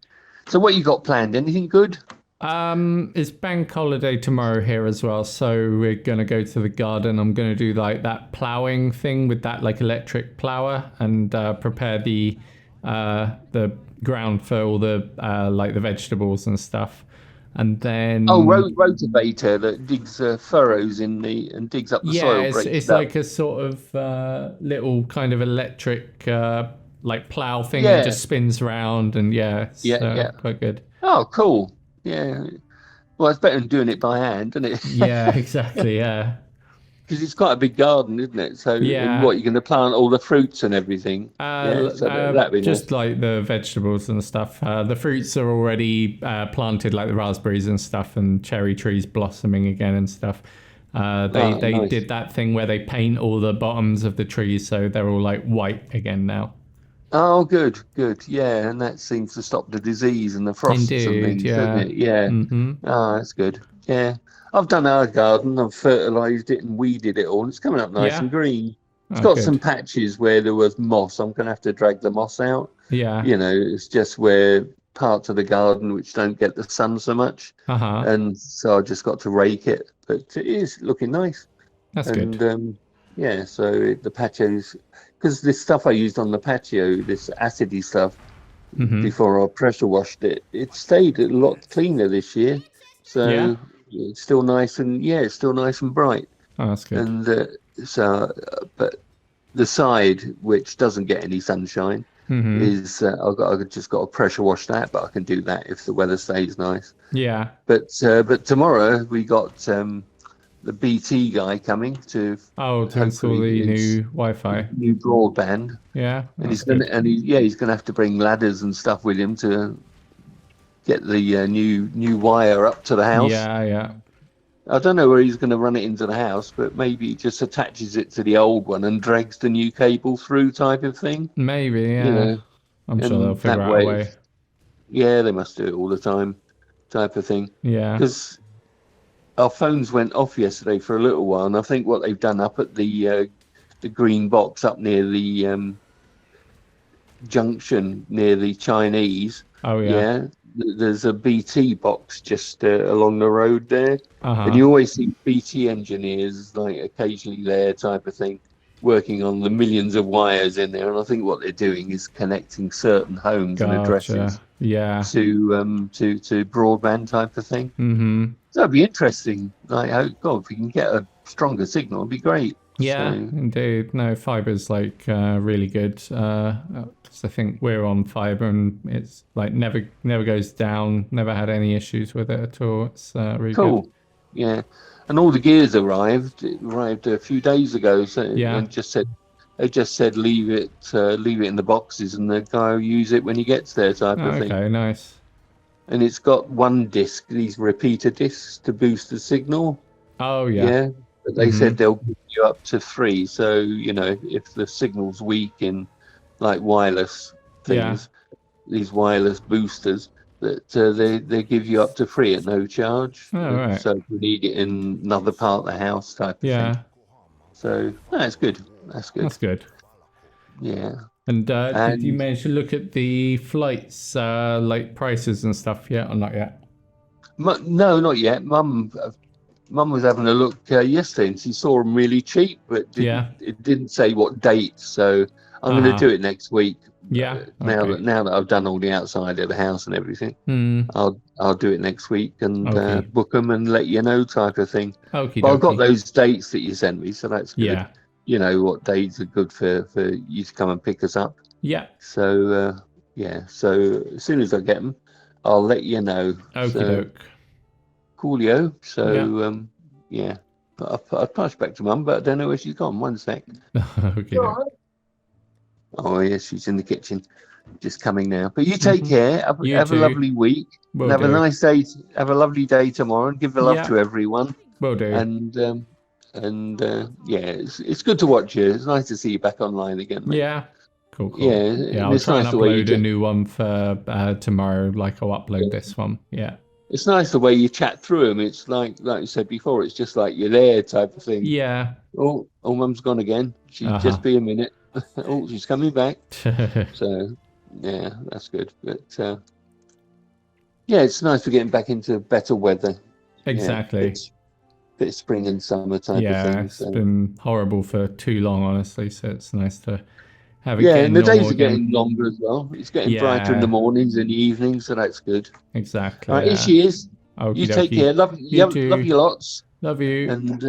So what you got planned? Anything good? It's bank holiday tomorrow here as well, so we're gonna go to the garden. I'm gonna do like that ploughing thing with that like electric plougher, and prepare the ground for all the like the vegetables and stuff. And then rotavator that digs furrows and digs up the soil. It's like a sort of little kind of electric like plow thing that just spins around, and quite good. Oh, cool. Yeah. Well, it's better than doing it by hand, isn't it? Yeah, exactly. Yeah. Because it's quite a big garden, isn't it? So what, you're going to plant all the fruits and everything? That'd be just nice. like the vegetables and stuff. The fruits are already planted, like the raspberries and stuff, and cherry trees blossoming again and stuff. They did that thing where they paint all the bottoms of the trees, so they're all like white again now. Oh, good. Yeah, and that seems to stop the disease and the frosts and things, doesn't it? Yeah. Oh, that's good. Yeah. I've done our garden. I've fertilised it and weeded it all. It's coming up nice and green. It's got some patches where there was moss. I'm going to have to drag the moss out. Yeah. You know, it's just where parts of the garden which don't get the sun so much. And so I just got to rake it. But it is looking nice. That's good. So the patios, because this stuff I used on the patio, this acidy stuff, before I pressure washed it. It stayed a lot cleaner this year, so it's still nice and it's still nice and bright. Oh, that's good. And but the side which doesn't get any sunshine is I've just got to pressure wash that, but I can do that if the weather stays nice. Yeah. But tomorrow we got the BT guy coming to install the new Wi-Fi, new broadband. Yeah, and he's gonna have to bring ladders and stuff with him to get the new wire up to the house. Yeah. I don't know where he's going to run it into the house, but maybe he just attaches it to the old one and drags the new cable through, type of thing. Maybe, yeah. I'm sure they'll figure out a way. Yeah, they must do it all the time, type of thing. Yeah. Because our phones went off yesterday for a little while, and I think what they've done up at the green box up near the junction near the Chinese. Oh yeah. There's a BT box just along the road there, and you always see BT engineers like occasionally there, type of thing, working on the millions of wires in there. And I think what they're doing is connecting certain homes and addresses, to broadband, type of thing. So that'd be interesting. Like, oh God, if we can get a stronger signal, it'd be great. Yeah, indeed. No, fiber's like really good. 'Cause I think we're on fiber and it's like never goes down. Never had any issues with it at all. It's really cool. Good. Yeah, and all the gears arrived. It arrived a few days ago. So and they just said leave it in the boxes, and the guy will use it when he gets there, type of thing. Okay, nice. And it's got one disc, these repeater discs to boost the signal. Oh yeah. But they said they'll give you up to 3. So, if the signal's weak in like wireless things, these wireless boosters, that they give you up to 3 at no charge. Oh, right. So if you need it in another part of the house, type of thing. So that's good. That's good. Yeah. And did you manage to look at the flights, like prices and stuff yet, or not yet? No, not yet. Mum was having a look yesterday, and she saw them really cheap, but it didn't say what date. So I'm going to do it next week. Yeah. Now that I've done all the outside of the house and everything, I'll do it next week and book them and let you know, type of thing. But I've got those dates that you sent me, so that's good. Yeah. You know what dates are good for you to come and pick us up. Yeah. So so as soon as I get them, I'll let you know. Okie-doke. Coolio. So I'll pass back to Mum, but I don't know where she's gone. One sec. Okay. Oh yes, she's in the kitchen, just coming now. But you take care. Have a lovely week. A nice day. Have a lovely day tomorrow, and give a love to everyone. Will do. And it's good to watch you. It's nice to see you back online again, mate. Yeah. Cool. Yeah. I'll try and upload a new one for tomorrow. Like I'll upload this one. Yeah. It's nice the way you chat through them. It's like you said before, it's just like you're there, type of thing. Yeah. Oh, Mum's gone again. She'll just be a minute. Oh, she's coming back. So, yeah, that's good. But, it's nice for getting back into better weather. Exactly. Bit of spring and summer type of thing. Yeah, it's been horrible for too long, honestly. So it's nice to have it. Yeah, and the days are getting longer as well. It's getting brighter in the mornings and the evenings, so that's good. Exactly. All right, here she is. Okey-dokey. You take care. Love you lots. Love you. And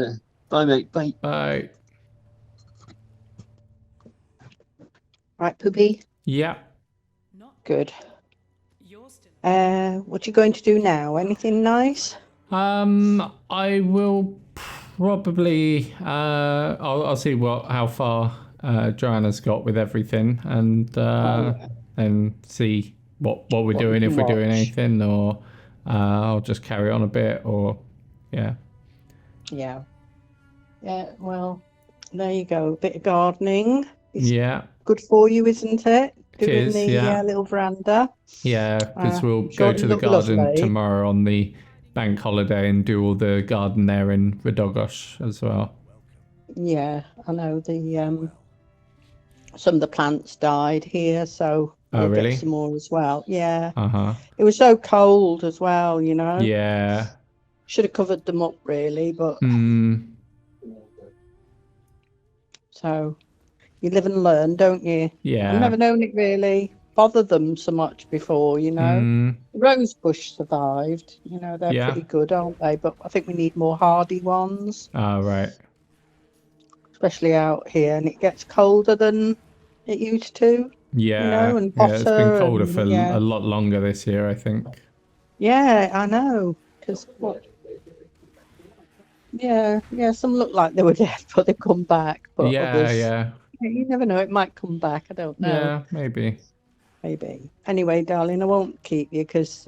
bye, mate. Bye. Bye. Right, Poopy? Yeah. Good. What you going to do now? Anything nice? I will probably I'll see how far Joanna's got with everything, and see what we're doing, if we're doing anything, or I'll just carry on a bit, or yeah. Well, there you go, a bit of gardening. It's good for you, isn't it? Doing the little veranda. Yeah, because we'll go to the garden tomorrow on the bank holiday and do all the garden there in Radogosh as well. Yeah, I know some of the plants died here, so we'll get some more as well. Yeah. It was so cold as well, you know. Yeah. Should have covered them up really, but so you live and learn, don't you? Yeah. I've never known it really. bothered them so much before, you know. Rosebush survived, you know, they're pretty good, aren't they? But I think we need more hardy ones. Oh, right. Especially out here, and it gets colder than it used to. Yeah, you know, and yeah, it's been hotter colder and for a lot longer this year, I think. Yeah, I know. Because some look like they were dead, but they come back. But others, you never know. It might come back. I don't know. Yeah, maybe. Anyway, darling, I won't keep you because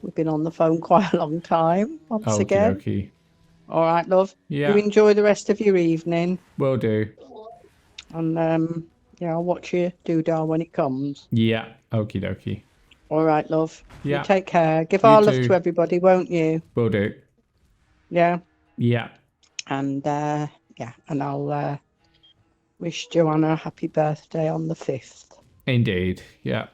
we've been on the phone quite a long time. Once again. Okie. All right, love. Yeah. You enjoy the rest of your evening. Will do. And I'll watch your doodah when it comes. Yeah. Okie dokie. All right, love. Yeah. You take care. Give our love to everybody, won't you? Will do. Yeah. Yeah. And and I'll wish Joanna a happy birthday on the 5th. Indeed. Yeah.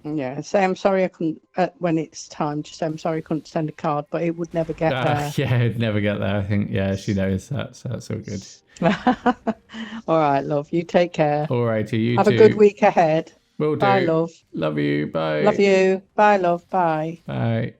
Yeah. Say I'm sorry I couldn't when it's time. Just say I'm sorry I couldn't send a card, but it would never get there. Yeah, it'd never get there. I think. Yeah, she knows that, so that's all good. All right, love. You take care. All righty. You Have too. a good week ahead. Will do. Bye, love. Love you. Bye. Love you. Bye, love. Bye. Bye.